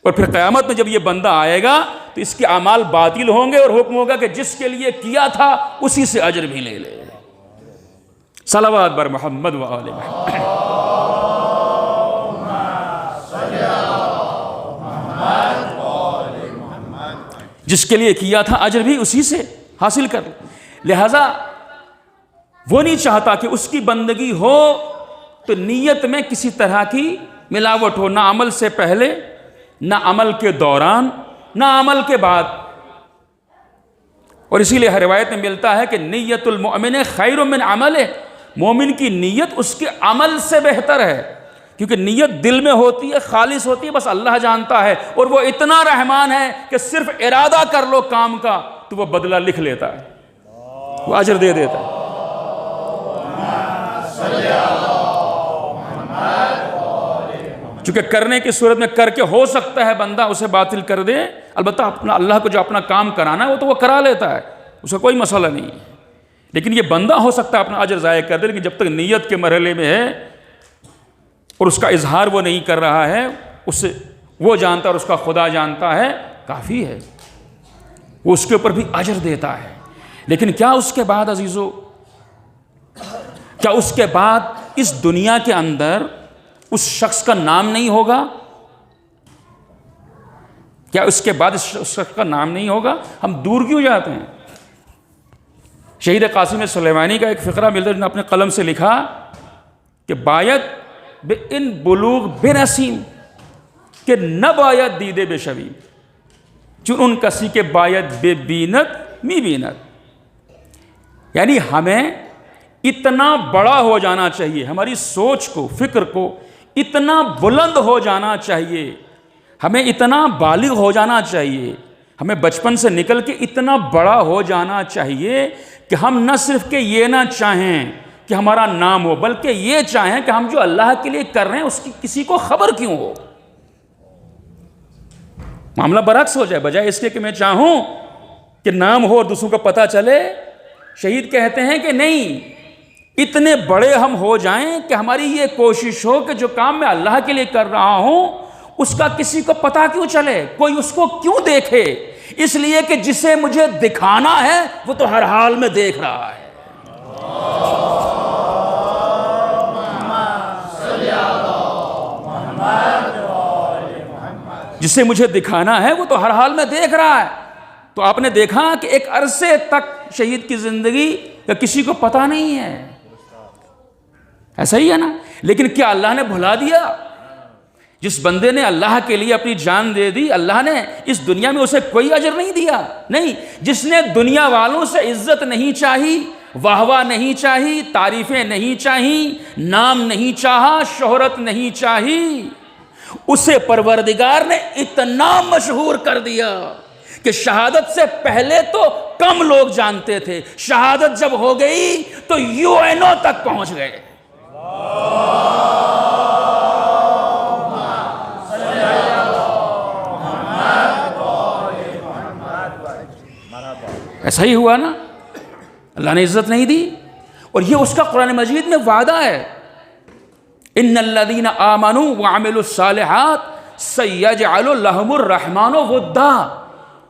اور پھر قیامت میں جب یہ بندہ آئے گا تو اس کے اعمال باطل ہوں گے اور حکم ہوگا کہ جس کے لیے کیا تھا اسی سے اجر بھی لے لے۔ صلوات بر محمد و آل محمد۔ جس کے لیے کیا تھا اجر بھی اسی سے حاصل کر، لہذا وہ نہیں چاہتا کہ اس کی بندگی ہو تو نیت میں کسی طرح کی ملاوٹ ہو، نہ عمل سے پہلے، نہ عمل کے دوران، نہ عمل کے بعد۔ اور اسی لیے ہر روایت میں ملتا ہے کہ نیت المؤمن خیر من عملہ، مومن کی نیت اس کے عمل سے بہتر ہے، کیونکہ نیت دل میں ہوتی ہے، خالص ہوتی ہے، بس اللہ جانتا ہے، اور وہ اتنا رحمان ہے کہ صرف ارادہ کر لو کام کا تو وہ بدلہ لکھ لیتا ہے، وہ اجر دے دیتا ہے۔ چونکہ کرنے کی صورت میں کر کے ہو سکتا ہے بندہ اسے باطل کر دے، البتہ اپنا اللہ کو جو اپنا کام کرانا ہے وہ تو وہ کرا لیتا ہے، اس کا کوئی مسئلہ نہیں ہے، لیکن یہ بندہ ہو سکتا ہے اپنا اجر ضائع کر دے، لیکن جب تک نیت کے مرحلے میں ہے اور اس کا اظہار وہ نہیں کر رہا ہے، اسے وہ جانتا ہے اور اس کا خدا جانتا ہے، کافی ہے، وہ اس کے اوپر بھی اجر دیتا ہے۔ لیکن کیا اس کے بعد عزیزو، کیا اس کے بعد اس دنیا کے اندر اس شخص کا نام نہیں ہوگا؟ کیا اس کے بعد اس شخص کا نام نہیں ہوگا؟ ہم دور کیوں جاتے ہیں؟ شہید قاسم سلیمانی کا ایک فقرہ ملتا ہے، جنہوں نے اپنے قلم سے لکھا کہ باید بے ان بلوغ بے نسیم، کہ نہ باید دیدے بے شبیم، چون ان کسی کے باید بے بینت می بینت، یعنی ہمیں اتنا بڑا ہو جانا چاہیے، ہماری سوچ کو، فکر کو اتنا بلند ہو جانا چاہیے، ہمیں اتنا بالغ ہو جانا چاہیے، ہمیں بچپن سے نکل کے اتنا بڑا ہو جانا چاہیے کہ ہم نہ صرف کہ یہ نہ چاہیں کہ ہمارا نام ہو، بلکہ یہ چاہیں کہ ہم جو اللہ کے لیے کر رہے ہیں اس کی کسی کو خبر کیوں ہو، معاملہ برعکس ہو جائے، بجائے اس کے کہ میں چاہوں کہ نام ہو اور دوسروں کو پتہ چلے۔ شہید کہتے ہیں کہ نہیں، اتنے بڑے ہم ہو جائیں کہ ہماری یہ کوشش ہو کہ جو کام میں اللہ کے لیے کر رہا ہوں اس کا کسی کو پتہ کیوں چلے، کوئی اس کو کیوں دیکھے، اس لیے کہ جسے مجھے دکھانا ہے وہ تو ہر حال میں دیکھ رہا ہے۔ جسے مجھے دکھانا ہے وہ تو ہر حال میں دیکھ رہا ہے۔ تو آپ نے دیکھا کہ ایک عرصے تک شہید کی زندگی کا کسی کو پتہ نہیں ہے، ایسا ہی ہے نا؟ لیکن کیا اللہ نے بھلا دیا؟ جس بندے نے اللہ کے لیے اپنی جان دے دی، اللہ نے اس دنیا میں اسے کوئی اجر نہیں دیا؟ نہیں، جس نے دنیا والوں سے عزت نہیں چاہی، واہ واہ نہیں چاہی، تعریفیں نہیں چاہی، نام نہیں چاہا، شہرت نہیں چاہی، اسے پروردگار نے اتنا مشہور کر دیا کہ شہادت سے پہلے تو کم لوگ جانتے تھے، شہادت جب ہو گئی تو UN تک پہنچ گئے۔ ایسا ہی ہوا نا، اللہ نے عزت نہیں دی، اور یہ اس کا قرآن مجید میں وعدہ ہے، ان الذین آمنوا وعملوا الصالحات سیجعل لهم الرحمن ودا،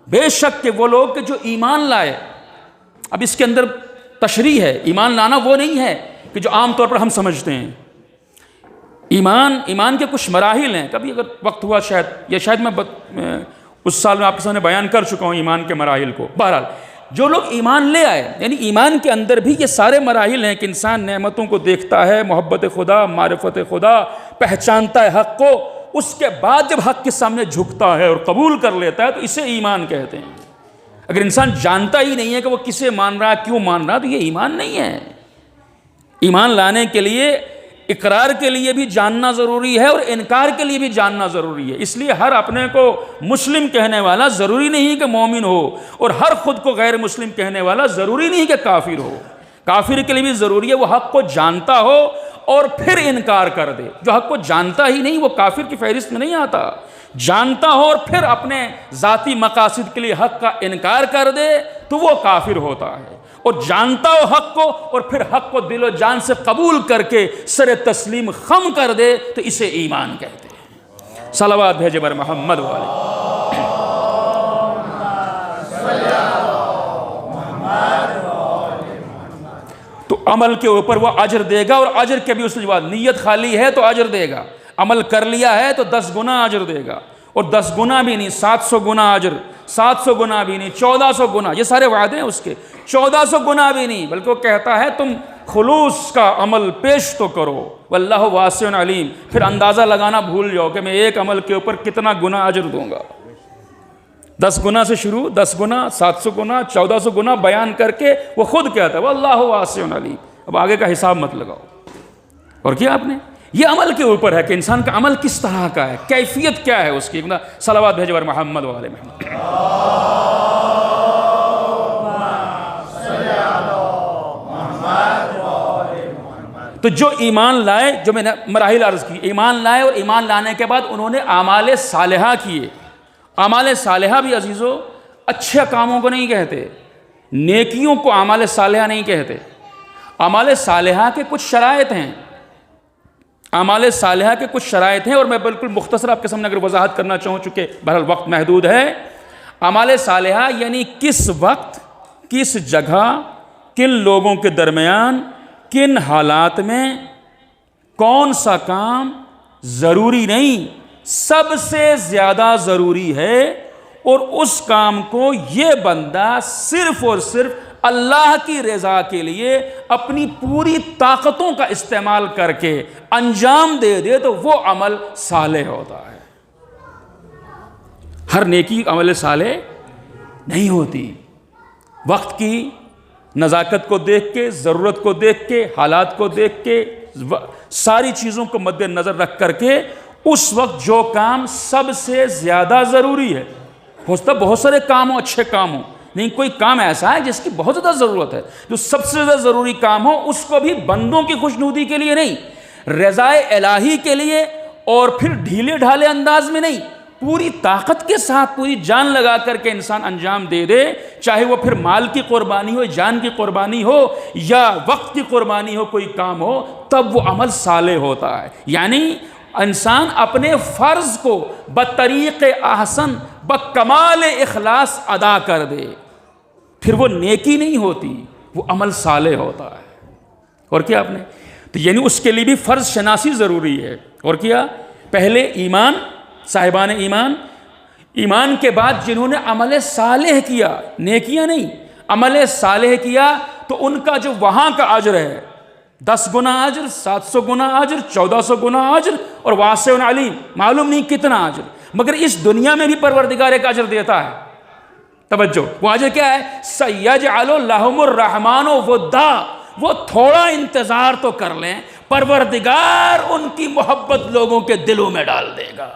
بے شک کہ وہ لوگ کہ جو ایمان لائے۔ اب اس کے اندر تشریح ہے، ایمان لانا وہ نہیں ہے کہ جو عام طور پر ہم سمجھتے ہیں۔ ایمان کے کچھ مراحل ہیں، کبھی اگر وقت ہوا شاید میں اس سال میں آپ کے سامنے بیان کر چکا ہوں ایمان کے مراحل کو۔ بہرحال جو لوگ ایمان لے آئے، یعنی ایمان کے اندر بھی یہ سارے مراحل ہیں کہ انسان نعمتوں کو دیکھتا ہے، محبت خدا، معرفت خدا، پہچانتا ہے حق کو، اس کے بعد جب حق کے سامنے جھکتا ہے اور قبول کر لیتا ہے تو اسے ایمان کہتے ہیں۔ اگر انسان جانتا ہی نہیں ہے کہ وہ کسے مان رہا ہے، کیوں مان رہا ہے، تو یہ ایمان نہیں ہے۔ ایمان لانے کے لیے اقرار کے لیے بھی جاننا ضروری ہے اور انکار کے لیے بھی جاننا ضروری ہے۔ اس لیے ہر اپنے کو مسلم کہنے والا ضروری نہیں کہ مومن ہو، اور ہر خود کو غیر مسلم کہنے والا ضروری نہیں کہ کافر ہو۔ کافر کے لیے بھی ضروری ہے وہ حق کو جانتا ہو اور پھر انکار کر دے۔ جو حق کو جانتا ہی نہیں وہ کافر کی فہرست میں نہیں آتا۔ جانتا ہو اور پھر اپنے ذاتی مقاصد کے لیے حق کا انکار کر دے تو وہ کافر ہوتا ہے، اور جانتا ہو حق کو اور پھر حق کو دل و جان سے قبول کر کے سر تسلیم خم کر دے تو اسے ایمان کہتے ہیں۔ صلوات بھیجے بر محمد والے۔ تو عمل کے اوپر وہ اجر دے گا، اور اجر کے بھی اس کے بعد نیت خالی ہے تو اجر دے گا، عمل کر لیا ہے تو 10 گنا اجر دے گا، اور 10 گنا بھی نہیں 700 گنا اجر، 700 گنا بھی نہیں 1400 گنا، یہ سارے وعدے ہیں اس کے۔ 1400 گنا بھی نہیں، بلکہ وہ کہتا ہے تم خلوص کا عمل پیش تو کرو، واللہ واسع علیم۔ پھر اندازہ لگانا بھول جاؤ کہ میں ایک عمل کے اوپر کتنا گنا اجر دوں گا۔ 10 گنا سے شروع، 10 گنا 700 گنا 1400 گنا بیان کر کے وہ خود کہتا ہے واللہ واسع علیم۔ اب آگے کا حساب مت لگاؤ۔ اور کیا آپ نے یہ عمل کے اوپر ہے کہ انسان کا عمل کس طرح کا ہے، کیفیت کیا ہے اس کی۔ صلوات بھیجے بر محمد وعلى محمد۔ تو جو ایمان لائے، جو میں نے مراحل عرض کی، ایمان لائے اور ایمان لانے کے بعد انہوں نے اعمال صالحہ کیے۔ اعمال صالحہ بھی عزیزو اچھے کاموں کو نہیں کہتے، نیکیوں کو اعمال صالحہ نہیں کہتے۔ اعمال صالحہ کے کچھ شرائط ہیں، اعمال صالحہ کے کچھ شرائط ہیں، اور میں بالکل مختصر آپ کے سامنے اگر وضاحت کرنا چاہوں چونکہ بہرحال وقت محدود ہے۔ اعمال صالحہ یعنی کس وقت، کس جگہ، کن لوگوں کے درمیان، کن حالات میں کون سا کام ضروری نہیں، سب سے زیادہ ضروری ہے، اور اس کام کو یہ بندہ صرف اور صرف اللہ کی رضا کے لیے اپنی پوری طاقتوں کا استعمال کر کے انجام دے دے تو وہ عمل صالح ہوتا ہے۔ ہر نیکی عمل صالح نہیں ہوتی۔ وقت کی نزاکت کو دیکھ کے، ضرورت کو دیکھ کے، حالات کو دیکھ کے، ساری چیزوں کو مد نظر رکھ کر کے اس وقت جو کام سب سے زیادہ ضروری ہے، ہو سکتا ہے بہت سارے کام ہوں، اچھے کام ہوں، نہیں کوئی کام ایسا ہے جس کی بہت زیادہ ضرورت ہے، جو سب سے زیادہ ضروری کام ہو اس کو بھی بندوں کی خوشنودی کے لیے نہیں، رضا الہی کے لیے، اور پھر ڈھیلے ڈھالے انداز میں نہیں، پوری طاقت کے ساتھ پوری جان لگا کر کے انسان انجام دے دے، چاہے وہ پھر مال کی قربانی ہو، جان کی قربانی ہو، یا وقت کی قربانی ہو، کوئی کام ہو، تب وہ عمل صالح ہوتا ہے۔ یعنی انسان اپنے فرض کو بطریق احسن بکمال اخلاص ادا کر دے، پھر وہ نیکی نہیں ہوتی، وہ عمل صالح ہوتا ہے۔ اور کیا آپ نے تو یعنی اس کے لیے بھی فرض شناسی ضروری ہے۔ اور کیا پہلے ایمان، صاحبان ایمان، ایمان کے بعد جنہوں نے عمل صالح کیا، نیکیاں نہیں، عمل صالح کیا، تو ان کا جو وہاں کا اجر ہے 10 گنا اجر، 700 گنا اجر، 1400 گنا اجر، اور واسع علیم، معلوم نہیں کتنا اجر، مگر اس دنیا میں بھی پروردگار ایک اجر دیتا ہے۔ توجہ، وہ اجر کیا ہے؟ سَيَجْعَلُ لَهُمُ الرَّحْمَنُ وُدًّا، وہ تھوڑا انتظار تو کر لیں، پروردگار ان کی محبت لوگوں کے دلوں میں ڈال دے گا۔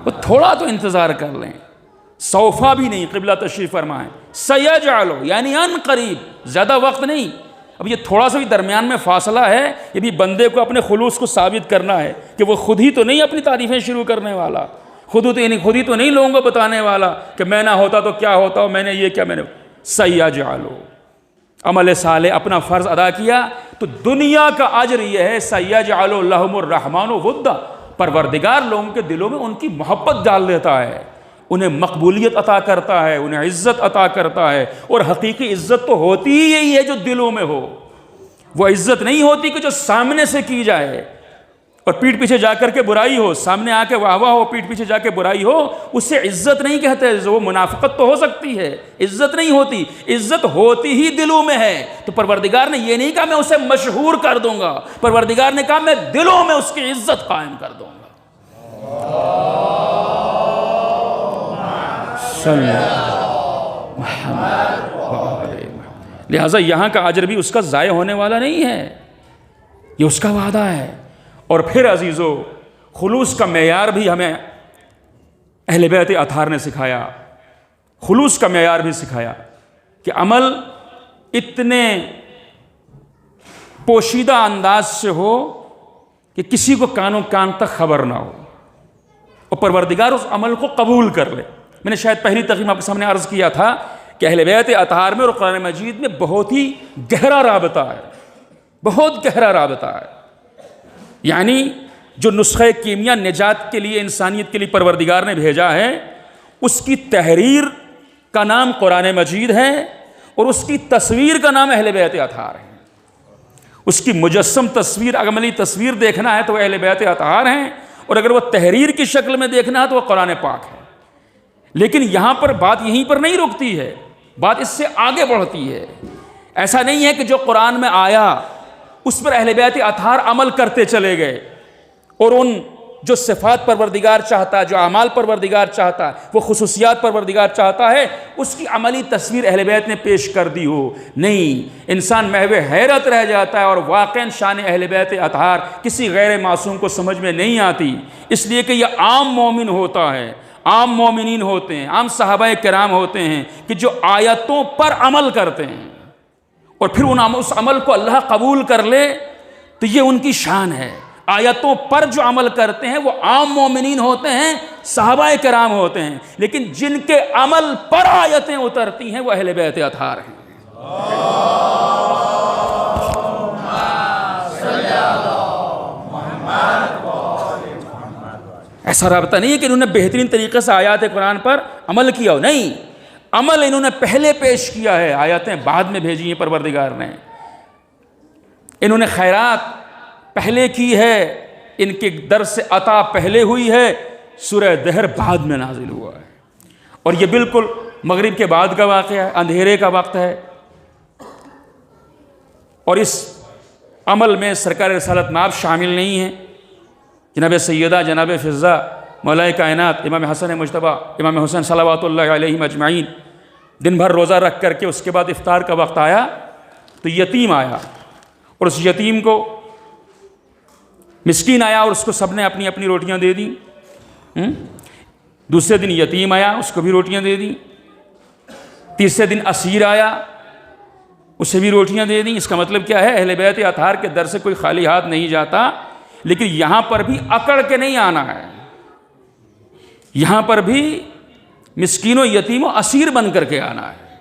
وہ تھوڑا تو انتظار کر لیں، سوفا بھی نہیں، قبلہ تشریف فرمائیں، سَيَجْعَلُ یعنی ان قریب، زیادہ وقت نہیں۔ اب یہ تھوڑا سا بھی درمیان میں فاصلہ ہے، یہ بھی بندے کو اپنے خلوص کو ثابت کرنا ہے کہ وہ خود ہی تو نہیں اپنی تعریفیں شروع کرنے والا، خود ہی تو نہیں لوگوں کو بتانے والا کہ میں نہ ہوتا تو کیا ہوتا، میں نے یہ کیا، میں نے سَيَجْعَلُ عمل صالح اپنا فرض ادا کیا، تو دنیا کا اجر یہ ہے سَيَجْعَلُ لَهُمُ الرَّحْمَنُ وُدًّا، پروردگار لوگوں کے دلوں میں ان کی محبت ڈال دیتا ہے، انہیں مقبولیت عطا کرتا ہے، انہیں عزت عطا کرتا ہے، اور حقیقی عزت تو ہوتی ہی یہی ہے جو دلوں میں ہو، وہ عزت نہیں ہوتی کہ جو سامنے سے کی جائے، اور پیٹھ پیچھے جا کر کے برائی ہو، سامنے آ کے واہ واہ ہو، پیٹھ پیچھے جا کے برائی ہو، اسے عزت نہیں کہتے۔ وہ منافقت تو ہو سکتی ہے، عزت نہیں ہوتی۔ عزت ہوتی ہی دلوں میں ہے۔ تو پروردگار نے یہ نہیں کہا میں اسے مشہور کر دوں گا، پروردگار نے کہا میں دلوں میں اس کی عزت قائم کر دوں گا۔ صلی اللہ محمد۔ لہٰذا یہاں کا اجر بھی اس کا ضائع ہونے والا نہیں ہے، یہ اس کا وعدہ ہے۔ اور پھر عزیزو، خلوص کا معیار بھی ہمیں اہل بیت اطہار نے سکھایا، خلوص کا معیار بھی سکھایا کہ عمل اتنے پوشیدہ انداز سے ہو کہ کسی کو کانوں کان تک خبر نہ ہو، اور پروردگار اس عمل کو قبول کر لے۔ میں نے شاید پہلی تقریم آپ کے سامنے عرض کیا تھا کہ اہل بیت اطہار میں اور قرآن مجید میں بہت ہی گہرا رابطہ ہے، بہت گہرا رابطہ ہے۔ یعنی جو نسخہ کیمیا نجات کے لیے، انسانیت کے لیے پروردگار نے بھیجا ہے، اس کی تحریر کا نام قرآن مجید ہے، اور اس کی تصویر کا نام اہل بیت اطہار ہے۔ اس کی مجسم تصویر، عملی تصویر دیکھنا ہے تو وہ اہل بیت اطہار ہیں، اور اگر وہ تحریر کی شکل میں دیکھنا ہے تو وہ قرآن پاک ہے۔ لیکن یہاں پر بات یہیں پر نہیں رکتی ہے، بات اس سے آگے بڑھتی ہے۔ ایسا نہیں ہے کہ جو قرآن میں آیا اس پر اہل بیت اطہار عمل کرتے چلے گئے، اور ان جو صفات پروردگار چاہتا ہے، جو اعمال پروردگار چاہتا ہے، وہ خصوصیات پروردگار چاہتا ہے، اس کی عملی تصویر اہل بیت نے پیش کر دی ہو۔ نہیں، انسان محو حیرت رہ جاتا ہے، اور واقعاً شان اہل بیت اطہار کسی غیر معصوم کو سمجھ میں نہیں آتی، اس لیے کہ یہ عام مومن ہوتا ہے، عام مومنین ہوتے ہیں، عام صحابہ کرام ہوتے ہیں کہ جو آیتوں پر عمل کرتے ہیں، اور پھر اس عمل کو اللہ قبول کر لے تو یہ ان کی شان ہے۔ آیتوں پر جو عمل کرتے ہیں وہ عام مومنین ہوتے ہیں، صحابہ کرام ہوتے ہیں، لیکن جن کے عمل پر آیتیں اترتی ہیں وہ اہل بیت اطہار ہیں۔ ایسا رابطہ نہیں ہے کہ انہوں نے بہترین طریقے سے آیات قرآن پر عمل کیا ہو، نہیں، عمل انہوں نے پہلے پیش کیا ہے، آیاتیں بعد میں بھیجی ہیں پروردگار نے۔ انہوں نے خیرات پہلے کی ہے، ان کے در سے عطا پہلے ہوئی ہے، سورہ دہر بعد میں نازل ہوا ہے، اور یہ بالکل مغرب کے بعد کا واقعہ ہے، اندھیرے کا وقت ہے، اور اس عمل میں سرکار رسالت مآب شامل نہیں ہیں۔ جناب سیدہ، جناب فضہ، مولا کائنات امام حسن مجتبیٰ، امام حسین صلوات اللہ علیہم اجمعین دن بھر روزہ رکھ کر کے اس کے بعد افطار کا وقت آیا تو یتیم آیا، اور اس یتیم کو مسکین آیا اور اس کو سب نے اپنی اپنی روٹیاں دے دیں۔ دوسرے دن یتیم آیا، اس کو بھی روٹیاں دے دیں۔ تیسرے دن اسیر آیا، اسے بھی روٹیاں دے دیں۔ اس کا مطلب کیا ہے؟ اہل بیت اطہار کے در سے کوئی خالی ہاتھ نہیں جاتا، لیکن یہاں پر بھی اکڑ کے نہیں آنا ہے، یہاں پر بھی مسکین و یتیم و اسیر بن کر کے آنا ہے۔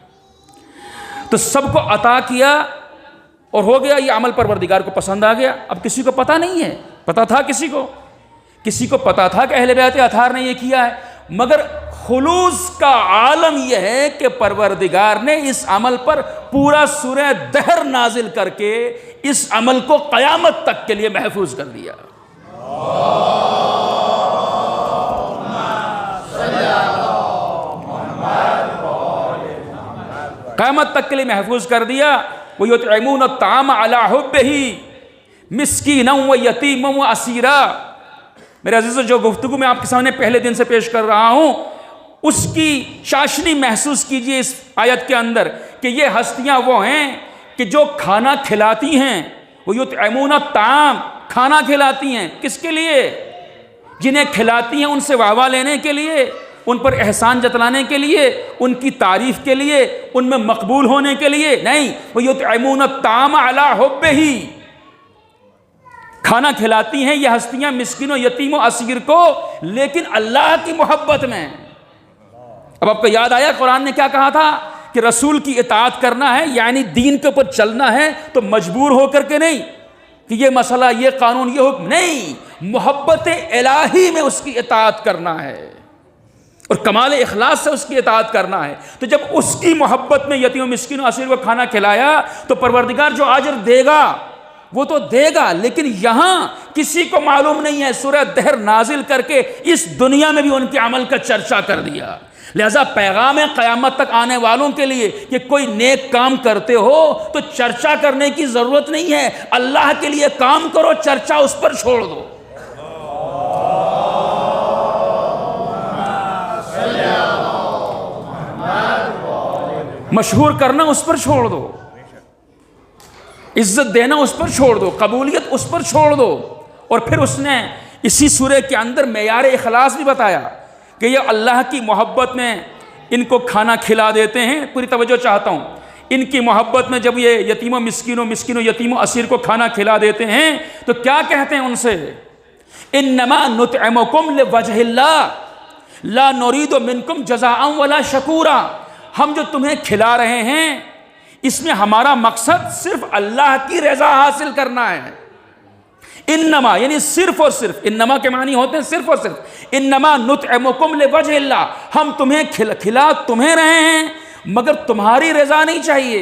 تو سب کو عطا کیا اور ہو گیا، یہ عمل پروردگار کو پسند آ گیا۔ اب کسی کو پتہ نہیں ہے، پتہ تھا کسی کو پتہ تھا کہ اہل بیت اطہار نے یہ کیا ہے، مگر خلوص کا عالم یہ ہے کہ پروردگار نے اس عمل پر پورا سورہ دہر نازل کر کے اس عمل کو قیامت تک کے لیے محفوظ کر دیا۔ قیامت تک کے لیے محفوظ کر دیا۔ وَيُطْعِمُونَ الطَّعَامَ عَلَىٰ حُبِّهِ مِسْكِينًا وَيَتِيمًا وَأَسِيرًا۔ میرے عزیزو، جو گفتگو میں آپ کے سامنے پہلے دن سے پیش کر رہا ہوں، اس کی چاشنی محسوس کیجئے اس آیت کے اندر کہ یہ ہستیاں وہ ہیں کہ جو کھانا کھلاتی ہیں۔ وَيُطْعِمُونَ الطَّعَامَ، کھانا کھلاتی ہیں، کس کے لیے؟ جنہیں کھلاتی ہیں ان سے واہ واہ لینے کے لیے، ان پر احسان جتلانے کے لیے، ان کی تعریف کے لیے، ان میں مقبول ہونے کے لیے نہیں۔ وَيُطْعِمُونَ الطَّعَامَ عَلَىٰ حُبِّهِ، کھانا کھلاتی ہیں یہ ہستیاں مسکین و یتیم و اسیر کو، لیکن اللہ کی محبت میں۔ اب آپ کو یاد آیا قرآن نے کیا کہا تھا کہ رسول کی اطاعت کرنا ہے، یعنی دین کے اوپر چلنا ہے تو مجبور ہو کر کے نہیں کہ یہ مسئلہ، یہ قانون، یہ حکم نہیں، محبت الہی میں اس کی اطاعت کرنا ہے اور کمال اخلاص سے اس کی اطاعت کرنا ہے۔ تو جب اس کی محبت میں یتیم و مسکین و اسیر کو کھانا کھلایا تو پروردگار جو اجر دے گا وہ تو دے گا، لیکن یہاں کسی کو معلوم نہیں ہے۔ سورہ دہر نازل کر کے اس دنیا میں بھی ان کے عمل کا چرچا کر دیا۔ لہذا پیغام قیامت تک آنے والوں کے لیے کہ کوئی نیک کام کرتے ہو تو چرچا کرنے کی ضرورت نہیں ہے، اللہ کے لیے کام کرو، چرچا اس پر چھوڑ دو۔ مشہور کرنا اس پر چھوڑ دو، عزت دینا اس پر چھوڑ دو، قبولیت اس پر چھوڑ دو۔ اور پھر اس نے اسی سورہ کے اندر معیار اخلاص بھی بتایا کہ یہ اللہ کی محبت میں ان کو کھانا کھلا دیتے ہیں۔ پوری توجہ چاہتا ہوں، ان کی محبت میں جب یہ یتیم و مسکین و یتیم و اسیر کو کھانا کھلا دیتے ہیں تو کیا کہتے ہیں ان سے؟ انما نطعمکم لوجہ اللہ لا نرید منکم جزاء ولا شکورا۔ ہم جو تمہیں کھلا رہے ہیں اس میں ہمارا مقصد صرف اللہ کی رضا حاصل کرنا ہے۔ انما یعنی صرف اور صرف، انما کے معنی ہوتے ہیں صرف اور صرف، انما نطعمکم لوجہ اللہ، ہم تمہیں کھلا تمہیں رہے ہیں مگر تمہاری رضا نہیں چاہیے،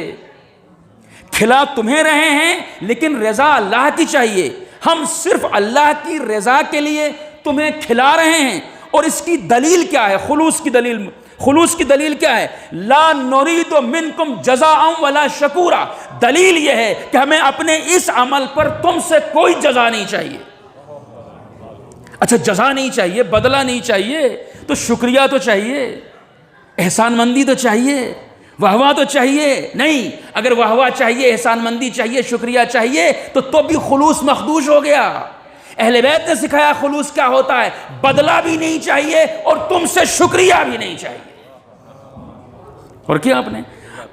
کھلا تمہیں رہے ہیں لیکن رضا اللہ کی چاہیے، ہم صرف اللہ کی رضا کے لیے تمہیں کھلا رہے ہیں۔ اور اس کی دلیل کیا ہے؟ خلوص کی دلیل کیا ہے؟ لا نرید منکم جزاء ولا شکورا، دلیل یہ ہے کہ ہمیں اپنے اس عمل پر تم سے کوئی جزا نہیں چاہیے۔ اچھا جزا نہیں چاہیے، بدلہ نہیں چاہیے، تو شکریہ تو چاہیے، احسان مندی تو چاہیے، واہ تو چاہیے۔ نہیں، اگر واہ چاہیے، احسان مندی چاہیے، شکریہ چاہیے تو بھی خلوص مخدوش ہو گیا۔ اہل بیت نے سکھایا خلوص کیا ہوتا ہے، بدلہ بھی نہیں چاہیے اور تم سے شکریہ بھی نہیں چاہیے۔ اور کیا آپ نے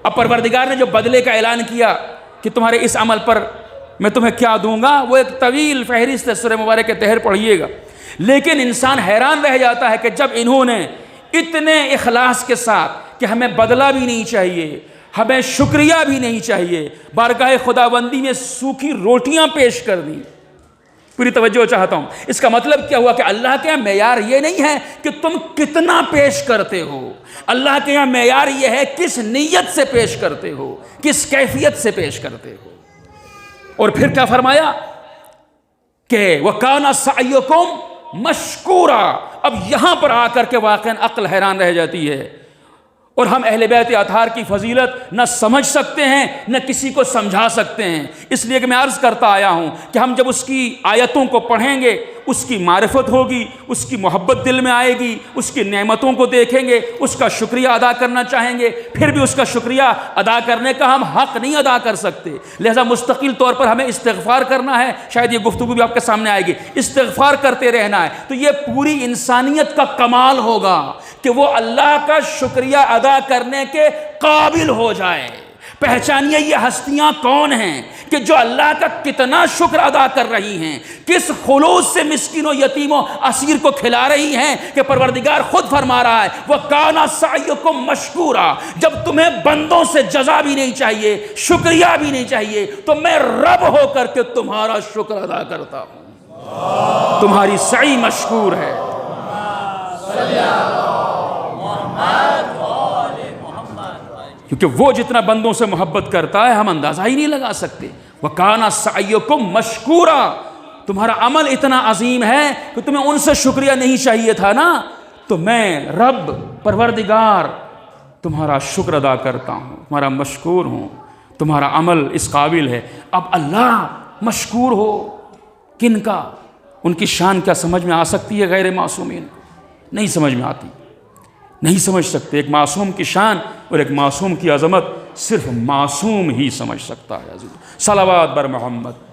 اب پروردگار نے جو بدلے کا اعلان کیا کہ تمہارے اس عمل پر میں تمہیں کیا دوں گا، وہ ایک طویل فہرست ہے، سورہ مبارک کے تحر پڑھیے گا۔ لیکن انسان حیران رہ جاتا ہے کہ جب انہوں نے اتنے اخلاص کے ساتھ کہ ہمیں بدلہ بھی نہیں چاہیے، ہمیں شکریہ بھی نہیں چاہیے، بارگاہ خداوندی میں سوکھی روٹیاں پیش کر دی۔ پوری توجہ چاہتا ہوں، اس کا مطلب کیا ہوا کہ اللہ کے یہاں معیار یہ نہیں ہے کہ تم کتنا پیش کرتے ہو، اللہ کے یہاں معیار یہ ہے کس نیت سے پیش کرتے ہو، کس کیفیت سے پیش کرتے ہو۔ اور پھر کیا فرمایا کہ وَكَانَ سَعْيُكُمْ مَشْكُورًا۔ اب یہاں پر آ کر کے واقعاً عقل حیران رہ جاتی ہے، اور ہم اہل بیت اطہار کی فضیلت نہ سمجھ سکتے ہیں نہ کسی کو سمجھا سکتے ہیں۔ اس لیے کہ میں عرض کرتا آیا ہوں کہ ہم جب اس کی آیتوں کو پڑھیں گے، اس کی معرفت ہوگی، اس کی محبت دل میں آئے گی، اس کی نعمتوں کو دیکھیں گے، اس کا شکریہ ادا کرنا چاہیں گے، پھر بھی اس کا شکریہ ادا کرنے کا ہم حق نہیں ادا کر سکتے۔ لہذا مستقل طور پر ہمیں استغفار کرنا ہے، شاید یہ گفتگو بھی آپ کے سامنے آئے گی، استغفار کرتے رہنا ہے۔ تو یہ پوری انسانیت کا کمال ہوگا کہ وہ اللہ کا شکریہ ادا کرنے کے قابل ہو جائے۔ پہچانیے یہ ہستیاں کون ہیں کہ جو اللہ کا کتنا شکر ادا کر رہی ہیں، کس خلوص سے مسکین و یتیم و اسیر کو کھلا رہی ہیں کہ پروردگار خود فرما رہا ہے وَكَانَ سَعْيُكُمْ مَشْكُورًا۔ جب تمہیں بندوں سے جزا بھی نہیں چاہیے، شکریہ بھی نہیں چاہیے، تو میں رب ہو کر کے تمہارا شکر ادا کرتا ہوں، تمہاری سعی مشکور ہے۔ کیونکہ وہ جتنا بندوں سے محبت کرتا ہے ہم اندازہ ہی نہیں لگا سکتے۔ وَكَانَ سَعْيُكُمْ مَشْكُورًا، تمہارا عمل اتنا عظیم ہے کہ تمہیں ان سے شکریہ نہیں چاہیے تھا نا، تو میں رب پروردگار تمہارا شکر ادا کرتا ہوں، تمہارا مشکور ہوں، تمہارا عمل اس قابل ہے۔ اب اللہ مشکور ہو کن کا، ان کی شان کیا سمجھ میں آ سکتی ہے غیر معصومین؟ نہیں سمجھ میں آتی، نہیں سمجھ سکتے۔ ایک معصوم کی شان اور ایک معصوم کی عظمت صرف معصوم ہی سمجھ سکتا ہے۔ عزیز صلوات بر محمد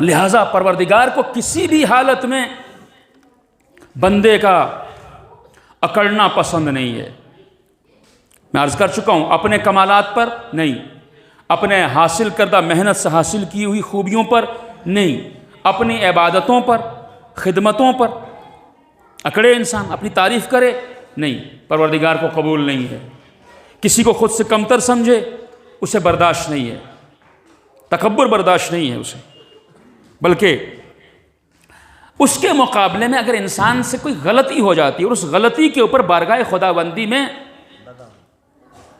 لہذا پروردگار کو کسی بھی حالت میں بندے کا اکڑنا پسند نہیں ہے۔ میں عرض کر چکا ہوں، اپنے کمالات پر نہیں، اپنے حاصل کردہ محنت سے حاصل کی ہوئی خوبیوں پر نہیں، اپنی عبادتوں پر، خدمتوں پر اکڑے انسان، اپنی تعریف کرے نہیں، پروردگار کو قبول نہیں ہے۔ کسی کو خود سے کمتر سمجھے، اسے برداشت نہیں ہے، تکبر برداشت نہیں ہے اسے، بلکہ اس کے مقابلے میں اگر انسان سے کوئی غلطی ہو جاتی ہے اور اس غلطی کے اوپر بارگاہ خداوندی میں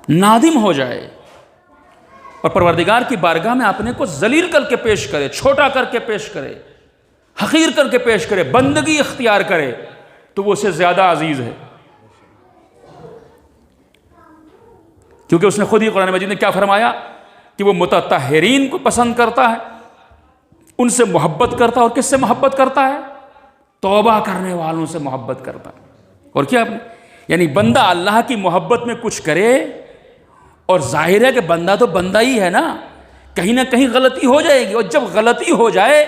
نادم ہو جائے اور پروردگار کی بارگاہ میں اپنے کو ذلیل کر کے پیش کرے، چھوٹا کر کے پیش کرے، حقیر کر کے پیش کرے، بندگی اختیار کرے، تو وہ اسے زیادہ عزیز ہے. کیونکہ اس نے خود ہی قرآن مجید نے کیا فرمایا کہ وہ متطہرین کو پسند کرتا ہے، ان سے محبت کرتا ہے. اور کس سے محبت کرتا ہے؟ توبہ کرنے والوں سے محبت کرتا ہے. اور کیا یعنی بندہ اللہ کی محبت میں کچھ کرے، اور ظاہر ہے کہ بندہ تو بندہ ہی ہے نا، کہیں نہ کہیں غلطی ہو جائے گی، اور جب غلطی ہو جائے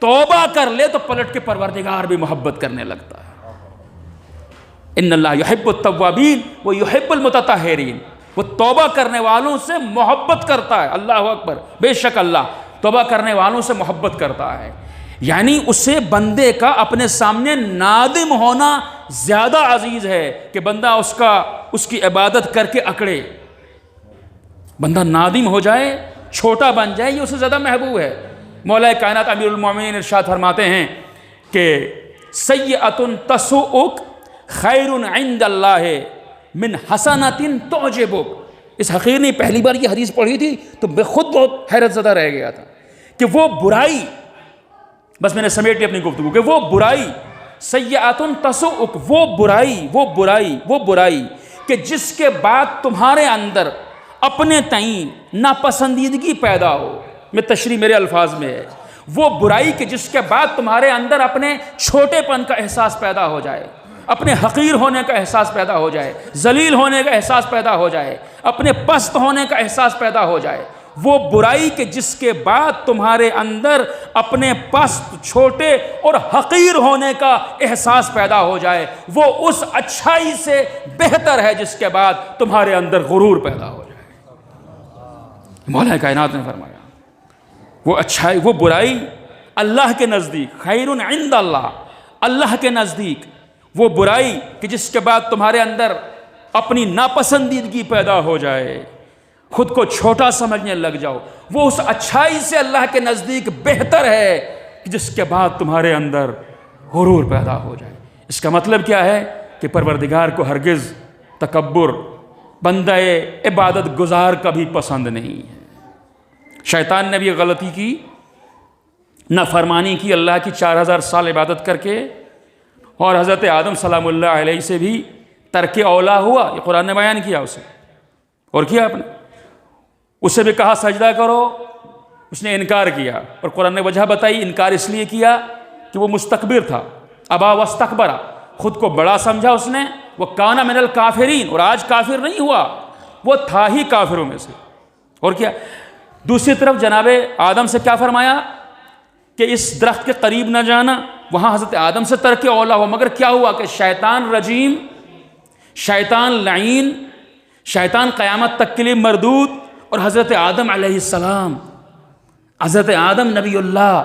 توبہ کر لے تو پلٹ کے پروردگار بھی محبت کرنے لگتا ہے. ان اللہ یحب التوابین و یحب المتطہرین، وہ توبہ کرنے والوں سے محبت کرتا ہے. اللہ اکبر، بے شک اللہ توبہ کرنے والوں سے محبت کرتا ہے. یعنی اسے بندے کا اپنے سامنے نادم ہونا زیادہ عزیز ہے کہ بندہ اس کی عبادت کر کے اکڑے. بندہ نادم ہو جائے، چھوٹا بن جائے، یہ اسے زیادہ محبوب ہے. مولا کائنات امیر المومنین ارشاد فرماتے ہیں کہ سیئۃ تسؤک خیر عند اللہ من حسنۃ تعجبک. اس حقیر نے پہلی بار یہ حدیث پڑھی تھی تو میں خود بہت حیرت زدہ رہ گیا تھا کہ وہ برائی، بس میں نے سمیٹ لی اپنی گفتگو کہ وہ برائی، سیئۃ تسؤک، وہ برائی کہ جس کے بعد تمہارے اندر اپنے تئیں ناپسندیدگی پیدا ہو. میں تشریح میرے الفاظ میں ہے، وہ برائی کہ جس کے بعد تمہارے اندر اپنے چھوٹے پن کا احساس پیدا ہو جائے، اپنے حقیر ہونے کا احساس پیدا ہو جائے، ذلیل ہونے کا احساس پیدا ہو جائے، اپنے پست ہونے کا احساس پیدا ہو جائے. وہ برائی کہ جس کے بعد تمہارے اندر اپنے پست، چھوٹے اور حقیر ہونے کا احساس پیدا ہو جائے، وہ اس اچھائی سے بہتر ہے جس کے بعد تمہارے اندر غرور پیدا ہو جائے. مولا کائنات نے فرمایا وہ برائی اللہ کے نزدیک خیر عند اللہ، اللہ کے نزدیک وہ برائی کہ جس کے بعد تمہارے اندر اپنی ناپسندیدگی پیدا ہو جائے، خود کو چھوٹا سمجھنے لگ جاؤ، وہ اس اچھائی سے اللہ کے نزدیک بہتر ہے کہ جس کے بعد تمہارے اندر غرور پیدا ہو جائے. اس کا مطلب کیا ہے کہ پروردگار کو ہرگز تکبر بندہ عبادت گزار کبھی پسند نہیں ہے. شیطان نے بھی غلطی کی، نافرمانی کی اللہ کی 4000 سال عبادت کر کے، اور حضرت آدم سلام اللہ علیہ سے بھی ترک اولا ہوا. یہ قرآن نے بیان کیا اسے، اور کیا آپ نے اسے بھی کہا سجدہ کرو، اس نے انکار کیا، اور قرآن نے وجہ بتائی انکار اس لیے کیا کہ وہ مستکبر تھا. ابا واستکبر، خود کو بڑا سمجھا اس نے. وہ کانا من الکافرین، اور آج کافر نہیں ہوا، وہ تھا ہی کافروں میں سے. اور کیا دوسری طرف جناب آدم سے کیا فرمایا کہ اس درخت کے قریب نہ جانا. وہاں حضرت آدم سے ترک اولا ہوا، مگر کیا ہوا کہ شیطان رجیم، شیطان لعین، شیطان قیامت تک کے لیے مردود، اور حضرت آدم علیہ السلام، حضرت آدم نبی اللہ،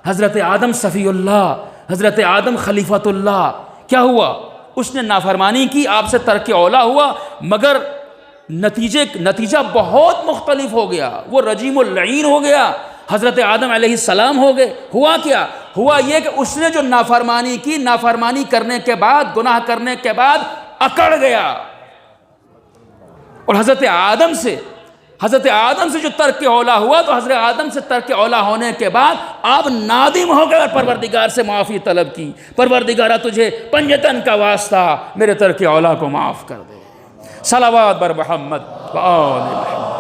حضرت آدم صفی اللہ، حضرت آدم خلیفۃ اللہ، کیا ہوا؟ اس نے نافرمانی کی، آپ سے ترک اولا ہوا، مگر نتیجہ بہت مختلف ہو گیا. وہ رجیم اللعین ہو گیا، حضرت آدم علیہ السلام ہو گئے. ہوا کیا؟ ہوا یہ کہ اس نے جو نافرمانی کی، نافرمانی کرنے کے بعد، گناہ کرنے کے بعد اکڑ گیا، اور حضرت آدم سے جو ترک اولا ہوا، تو حضرت آدم سے ترک اولا ہونے کے بعد آپ نادم ہو گئے اور پروردگار سے معافی طلب کی. پروردگارہ تجھے پنجتن کا واسطہ میرے ترک اولا کو معاف کر دے. صلوات بر محمد و آل محمد.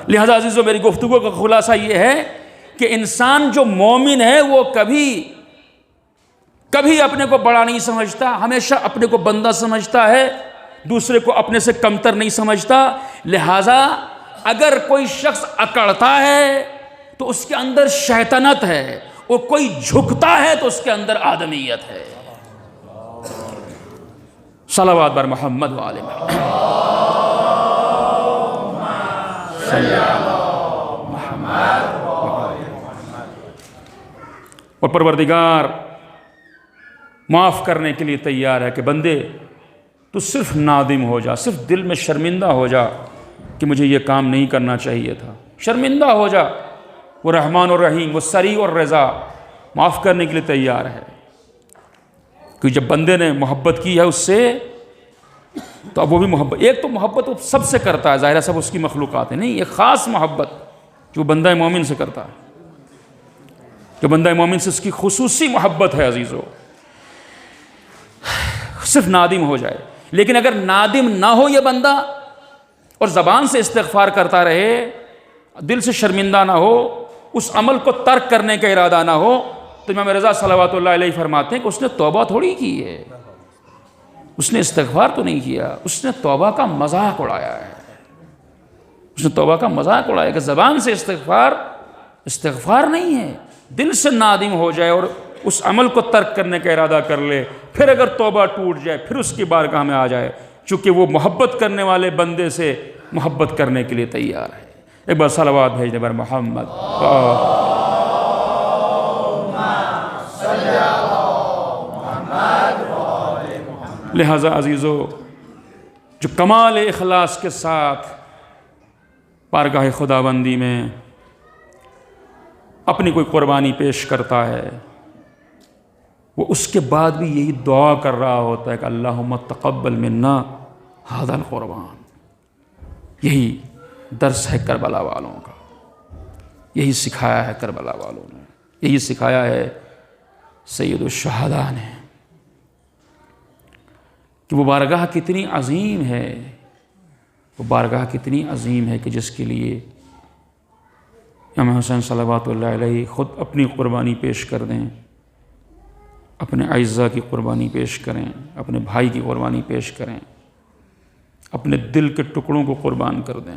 لہذا عزیزو، میری گفتگو کا خلاصہ یہ ہے کہ انسان جو مومن ہے وہ کبھی اپنے کو بڑا نہیں سمجھتا، ہمیشہ اپنے کو بندہ سمجھتا ہے، دوسرے کو اپنے سے کمتر نہیں سمجھتا. لہذا اگر کوئی شخص اکڑتا ہے تو اس کے اندر شیطنت ہے، اور کوئی جھکتا ہے تو اس کے اندر آدمیت ہے. صلوات بر محمد و آل محمد. اور پروردگار معاف کرنے کے لیے تیار ہے کہ بندے تو صرف نادم ہو جا، صرف دل میں شرمندہ ہو جا کہ مجھے یہ کام نہیں کرنا چاہیے تھا، شرمندہ ہو جا، وہ رحمان اور رحیم، وہ سریع اور رضا، معاف کرنے کے لیے تیار ہے۔ کیونکہ جب بندے نے محبت کی ہے اس سے تو اب وہ بھی محبت، ایک تو محبت وہ سب سے کرتا ہے، ظاہر ہے سب اس کی مخلوقات ہیں، نہیں، ایک خاص محبت جو بندہ مومن سے کرتا ہے، جو بندہ مومن سے اس کی خصوصی محبت ہے عزیزو، صرف نادم ہو جائے۔ لیکن اگر نادم نہ ہو یہ بندہ اور زبان سے استغفار کرتا رہے، دل سے شرمندہ نہ ہو، اس عمل کو ترک کرنے کا ارادہ نہ ہو، تو امام رضا صلوات اللہ علیہ فرماتے ہیں کہ اس نے توبہ تھوڑی کی ہے، اس نے استغفار تو نہیں کیا، اس نے توبہ کا مذاق اڑایا ہے، اس نے توبہ کا مذاق اڑایا کہ زبان سے استغفار نہیں ہے، دل سے نادم ہو جائے اور اس عمل کو ترک کرنے کا ارادہ کر لے، پھر اگر توبہ ٹوٹ جائے پھر اس کی بارگاہ میں آ جائے، چونکہ وہ محبت کرنے والے بندے سے محبت کرنے کے لیے تیار ہے۔ ایک بار صلوات بھیجنے پر محمد۔ لہذا عزیزو، جو کمال اخلاص کے ساتھ بارگاہ خداوندی میں اپنی کوئی قربانی پیش کرتا ہے، وہ اس کے بعد بھی یہی دعا کر رہا ہوتا ہے کہ اللہم تقبل منا ھذا القربان۔ یہی درس ہے کربلا والوں کا، یہی سکھایا ہے کربلا والوں نے، یہی سکھایا ہے سید الشہداء نے کہ وہ بارگاہ کتنی عظیم ہے، وہ بارگاہ کتنی عظیم ہے کہ جس کے لیے امام حسین صلوات اللہ علیہ خود اپنی قربانی پیش کر دیں، اپنے اعزاء کی قربانی پیش کریں، اپنے بھائی کی قربانی پیش کریں، اپنے دل کے ٹکڑوں کو قربان کر دیں۔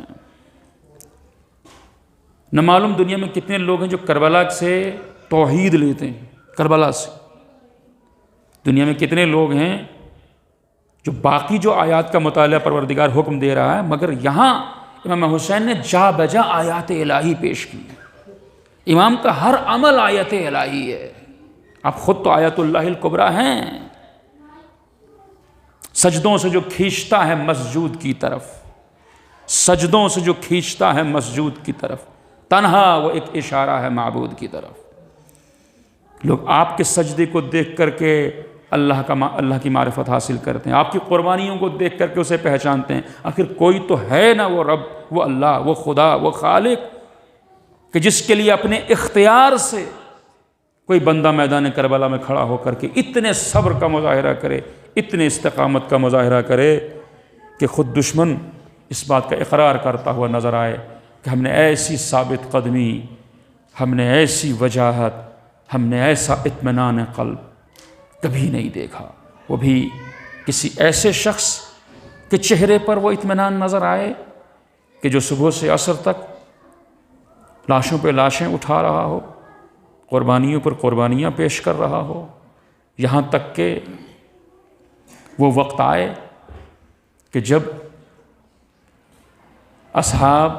نہ معلوم دنیا میں کتنے لوگ ہیں جو کربلا سے توحید لیتے ہیں، کربلا سے۔ دنیا میں کتنے لوگ ہیں جو باقی جو آیات کا مطالعہ پروردگار حکم دے رہا ہے، مگر یہاں امام حسین نے جا بجا آیات الہی پیش کی۔ امام کا ہر عمل آیت الہی ہے، آپ خود تو آیت اللہ الکبریٰ ہیں۔ سجدوں سے جو کھینچتا ہے مسجود کی طرف، سجدوں سے جو کھینچتا ہے مسجود کی طرف، تنہا وہ ایک اشارہ ہے معبود کی طرف۔ لوگ آپ کے سجدے کو دیکھ کر کے اللہ کی معرفت حاصل کرتے ہیں، آپ کی قربانیوں کو دیکھ کر کے اسے پہچانتے ہیں، آخر کوئی تو ہے نا وہ رب، وہ اللہ، وہ خدا، وہ خالق، کہ جس کے لیے اپنے اختیار سے کوئی بندہ میدان کربلا میں کھڑا ہو کر کے اتنے صبر کا مظاہرہ کرے، اتنے استقامت کا مظاہرہ کرے کہ خود دشمن اس بات کا اقرار کرتا ہوا نظر آئے کہ ہم نے ایسی ثابت قدمی، ہم نے ایسی وجاہت، ہم نے ایسا اطمینان قلب کبھی نہیں دیکھا۔ وہ بھی کسی ایسے شخص کے چہرے پر وہ اطمینان نظر آئے کہ جو صبح سے عصر تک لاشوں پہ لاشیں اٹھا رہا ہو، قربانیوں پر قربانیاں پیش کر رہا ہو، یہاں تک کہ وہ وقت آئے کہ جب اصحاب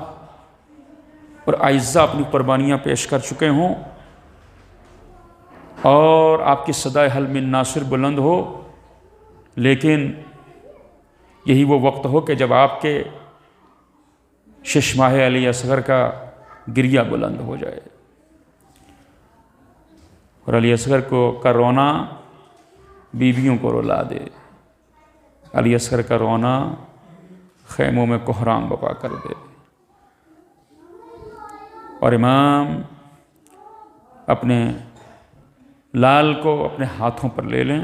اور اعزاء اپنی قربانیاں پیش کر چکے ہوں اور آپ کی صدائے حل من ناصر بلند ہو، لیکن یہی وہ وقت ہو کہ جب آپ کے ششماہ علی اصغر کا گریہ بلند ہو جائے، اور علی اصغر کا رونا بیویوں کو رلا دے، علی اصغر کا رونا خیموں میں کوہرام بپا کر دے، اور امام اپنے لال کو اپنے ہاتھوں پر لے لیں،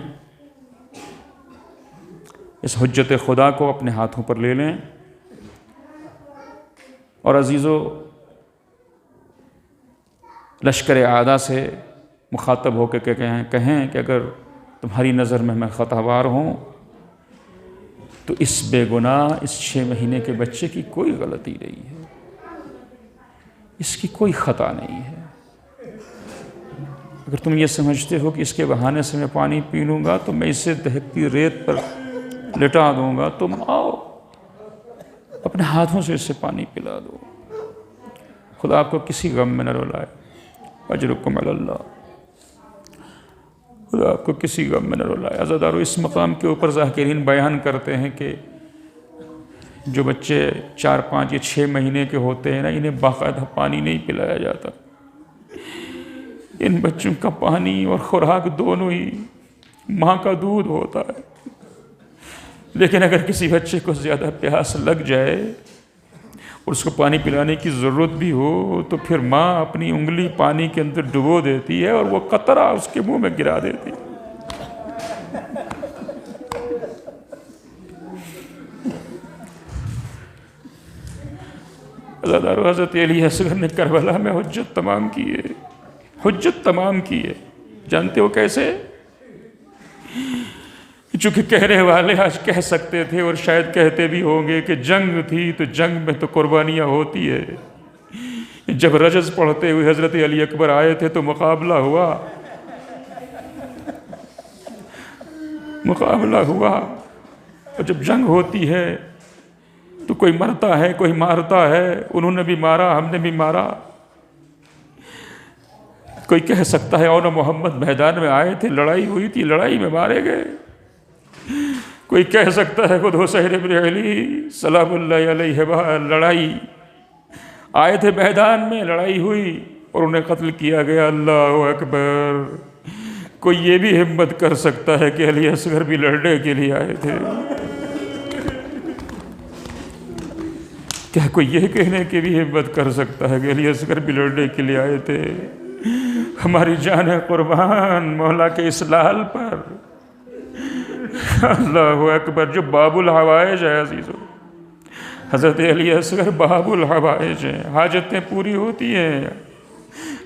اس حجت خدا کو اپنے ہاتھوں پر لے لیں، اور عزیزو لشکر اعداء سے مخاطب ہو کے کہیں کہ اگر تمہاری نظر میں خطاوار ہوں تو اس بے گناہ اس 6 مہینے کے بچے کی کوئی غلطی نہیں ہے، اس کی کوئی خطا نہیں ہے۔ اگر تم یہ سمجھتے ہو کہ اس کے بہانے سے میں پانی پی لوں گا تو میں اسے دہکتی ریت پر لٹا دوں گا، تم آؤ اپنے ہاتھوں سے اسے پانی پلا دو، خدا آپ کو کسی غم میں نہ رلائے، اجرکم علی اللہ، خدا آپ کو کسی غم میں نہ رلائے۔ عزادارو، اس مقام کے اوپر ذاکرین بیان کرتے ہیں کہ جو بچے 4 5 یا 6 مہینے کے ہوتے ہیں نا، انہیں باقاعدہ پانی نہیں پلایا جاتا۔ ان بچوں کا پانی اور خوراک دونوں ہی ماں کا دودھ ہوتا ہے، لیکن اگر کسی بچے کو زیادہ پیاس لگ جائے اور اس کو پانی پلانے کی ضرورت بھی ہو تو پھر ماں اپنی انگلی پانی کے اندر ڈبو دیتی ہے اور وہ قطرہ اس کے منہ میں گرا دیتی ہے۔ حضرت علی اصغر نے کربلا میں حجت تمام کی ہے، حجت تمام کی ہے۔ جانتے ہو کیسے؟ چونکہ کہنے والے آج کہہ سکتے تھے اور شاید کہتے بھی ہوں گے کہ جنگ تھی تو جنگ میں تو قربانیاں ہوتی ہے۔ جب رجز پڑھتے ہوئے حضرت علی اکبر آئے تھے تو مقابلہ ہوا، مقابلہ ہوا، اور جب جنگ ہوتی ہے تو کوئی مرتا ہے کوئی مارتا ہے، انہوں نے بھی مارا ہم نے بھی مارا۔ کوئی کہہ سکتا ہے اور محمد میدان میں آئے تھے، لڑائی ہوئی تھی، لڑائی میں مارے گئے۔ کوئی کہہ سکتا ہے خود حسین بن علی سلام اللہ علیہ لڑائی آئے تھے میدان میں، لڑائی ہوئی اور انہیں قتل کیا گیا۔ اللہ اکبر! کوئی یہ بھی ہمت کر سکتا ہے کہ علی اصغر بھی لڑنے کے لیے آئے تھے؟ کیا کوئی یہ کہنے کی بھی ہمت کر سکتا ہے کہ علی اصغر بھی لڑنے کے لیے آئے تھے؟ ہماری جان قربان مولا کے اس لال پر۔ اللہ اکبر! جو باب الحوائج ہے عزیزو، حضرت علی اصغر باب الحوائج ہیں، حاجتیں پوری ہوتی ہیں،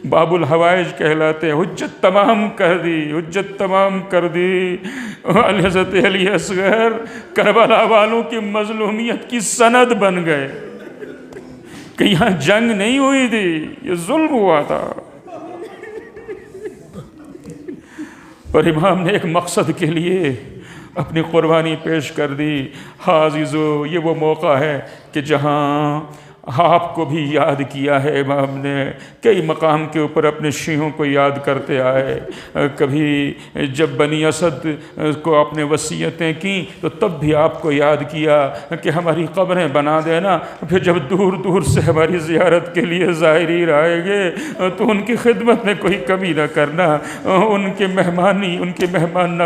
باب الحوائج کہلاتے ہیں۔ حجت تمام کر دی، حجت تمام کر دی۔ حضرت علی اصغر کربلا والوں کی مظلومیت کی سند بن گئے کہ یہاں جنگ نہیں ہوئی تھی، یہ ظلم ہوا تھا، اور امام نے ایک مقصد کے لیے اپنی قربانی پیش کر دی۔ ہاں عزیزو، یہ وہ موقع ہے کہ جہاں آپ کو بھی یاد کیا ہے امام نے، کئی مقام کے اوپر اپنے شیعوں کو یاد کرتے آئے۔ کبھی جب بنی اسد کو آپ نے وصیتیں کی تو تب بھی آپ کو یاد کیا کہ ہماری قبریں بنا دینا، پھر جب دور دور سے ہماری زیارت کے لیے زائرین آئیں گے تو ان کی خدمت میں کوئی کمی نہ کرنا، ان کی مہمانی، ان کی مہمان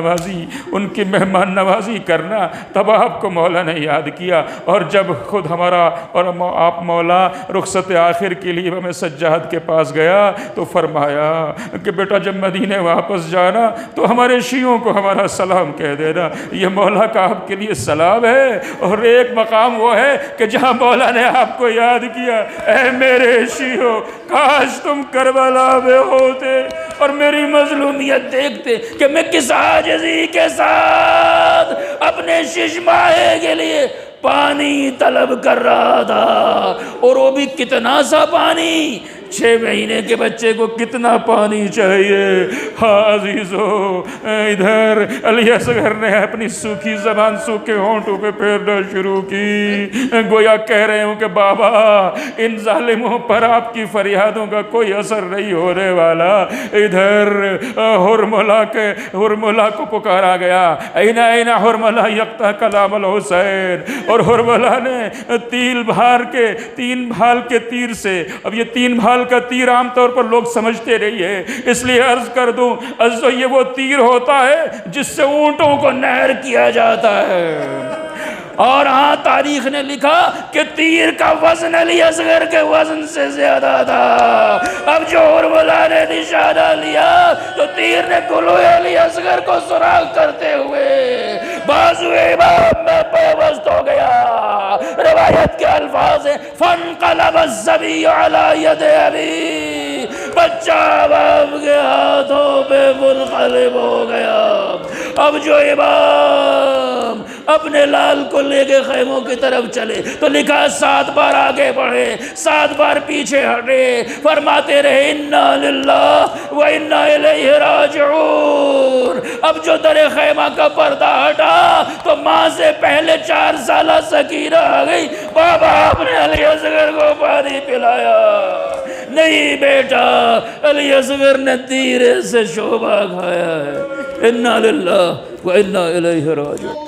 نوازی کرنا۔ تب آپ کو مولا نے یاد کیا، اور جب خود ہمارا اور آپ مولا رخصت آخر کے لیے ہمیں سجاد کے پاس گیا تو فرمایا کہ بیٹا جب مدینے واپس جانا تو ہمارے شیعوں کو ہمارا سلام کہہ دینا۔ یہ مولا کا آپ کے لیے سلام ہے۔ اور ایک مقام وہ ہے کہ جہاں مولا نے آپ کو یاد کیا، اے میرے شیعوں، کاش تم کربلا میں ہوتے اور میری مظلومیت دیکھتے کہ میں کس عاجزی کے ساتھ اپنے ششماہے کے لیے پانی طلب کر رہا تھا، اور وہ بھی کتنا سا پانی، 6 مہینے کے بچے کو کتنا پانی چاہیے۔ ہاں عزیزو، ادھر علی اصغر نے اپنی سوکھی زبان سوکھے ہونٹوں پہ پھیرنا شروع کی، گویا کہہ رہے ہوں کہ بابا ان ظالموں پر آپ کی فریادوں کا کوئی اثر نہیں ہونے والا۔ ادھر ہرملا کو پکارا گیا، اینا اینا ہرملا یقطع کلام الحسین، اور ہرملا نے تین بھال کے تیر سے، اب یہ 3 بھال کا تیر عام طور پر لوگ سمجھتے نہیں ہے، اس لیے عرض کر دوں یہ وہ تیر ہوتا ہے جس سے اونٹوں کو نہر کیا جاتا ہے۔ اور ہاں تاریخ نے لکھا کہ تیر کا وزن علی اصغر کے وزن سے زیادہ تھا۔ اب جو ہرملا نے نشانہ لیا تو تیر نے گلوئے علی اصغر کو سراغ کرتے ہوئے بازو امام میں پیوست ہو گیا۔ روایت کے الفاظ ہیں فانقلب الصبی علی ید ابی، بچہ باپ کے ہاتھوں پہ منقلب ہو گیا۔ اب جو امام اپنے لال کو لے کے خیموں کی طرف چلے تو لکھا 7 بار آگے بڑھے، 7 بار پیچھے ہٹے، فرماتے رہے انا للہ و انا الیہ راجعون۔ اب جو در خیمہ کا پردہ ہٹا تو ماں سے پہلے 4 سالہ سکینہ آ گئی، بابا آپ نے علی اصغر کو پانی پلایا؟ نہیں بیٹا، علی اصغر نے تیرے سے شعبہ کھایا ہے۔ انا للہ و انا الیہ راجعون۔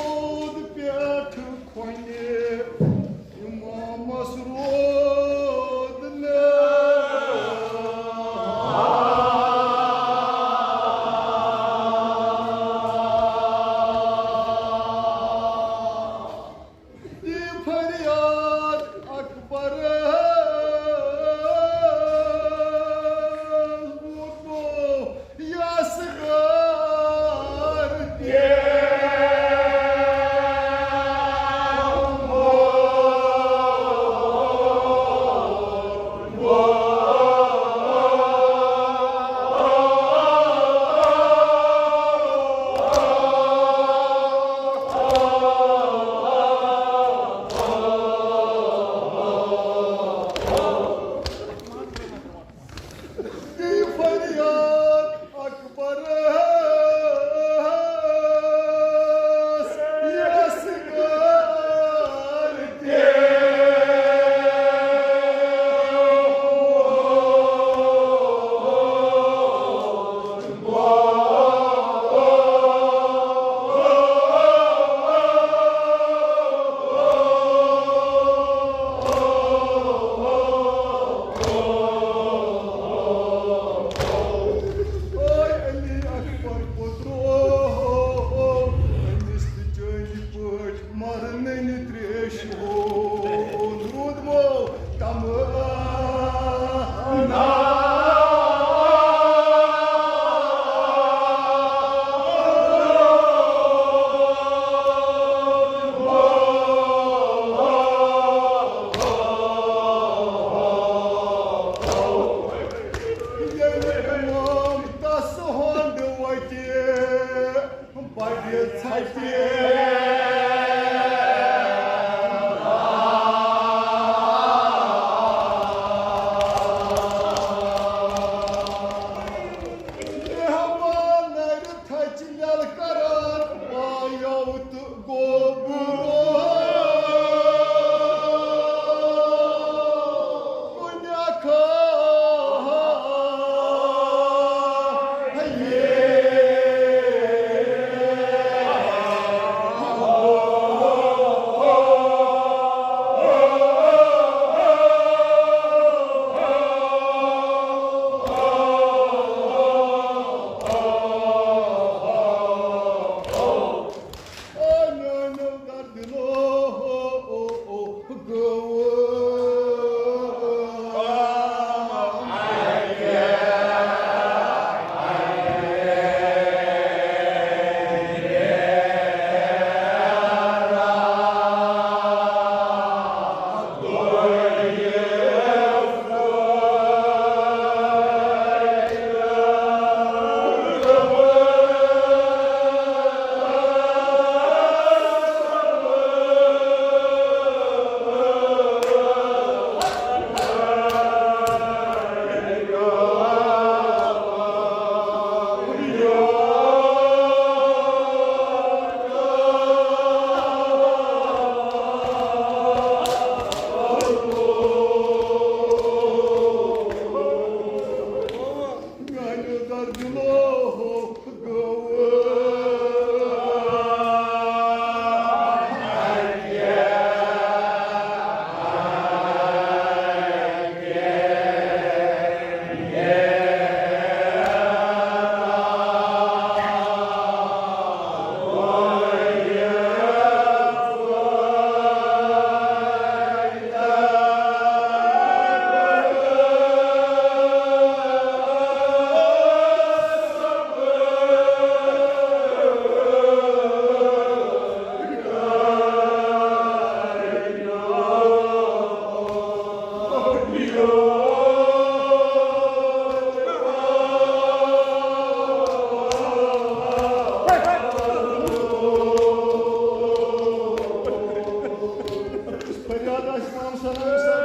Feriada, irmãos,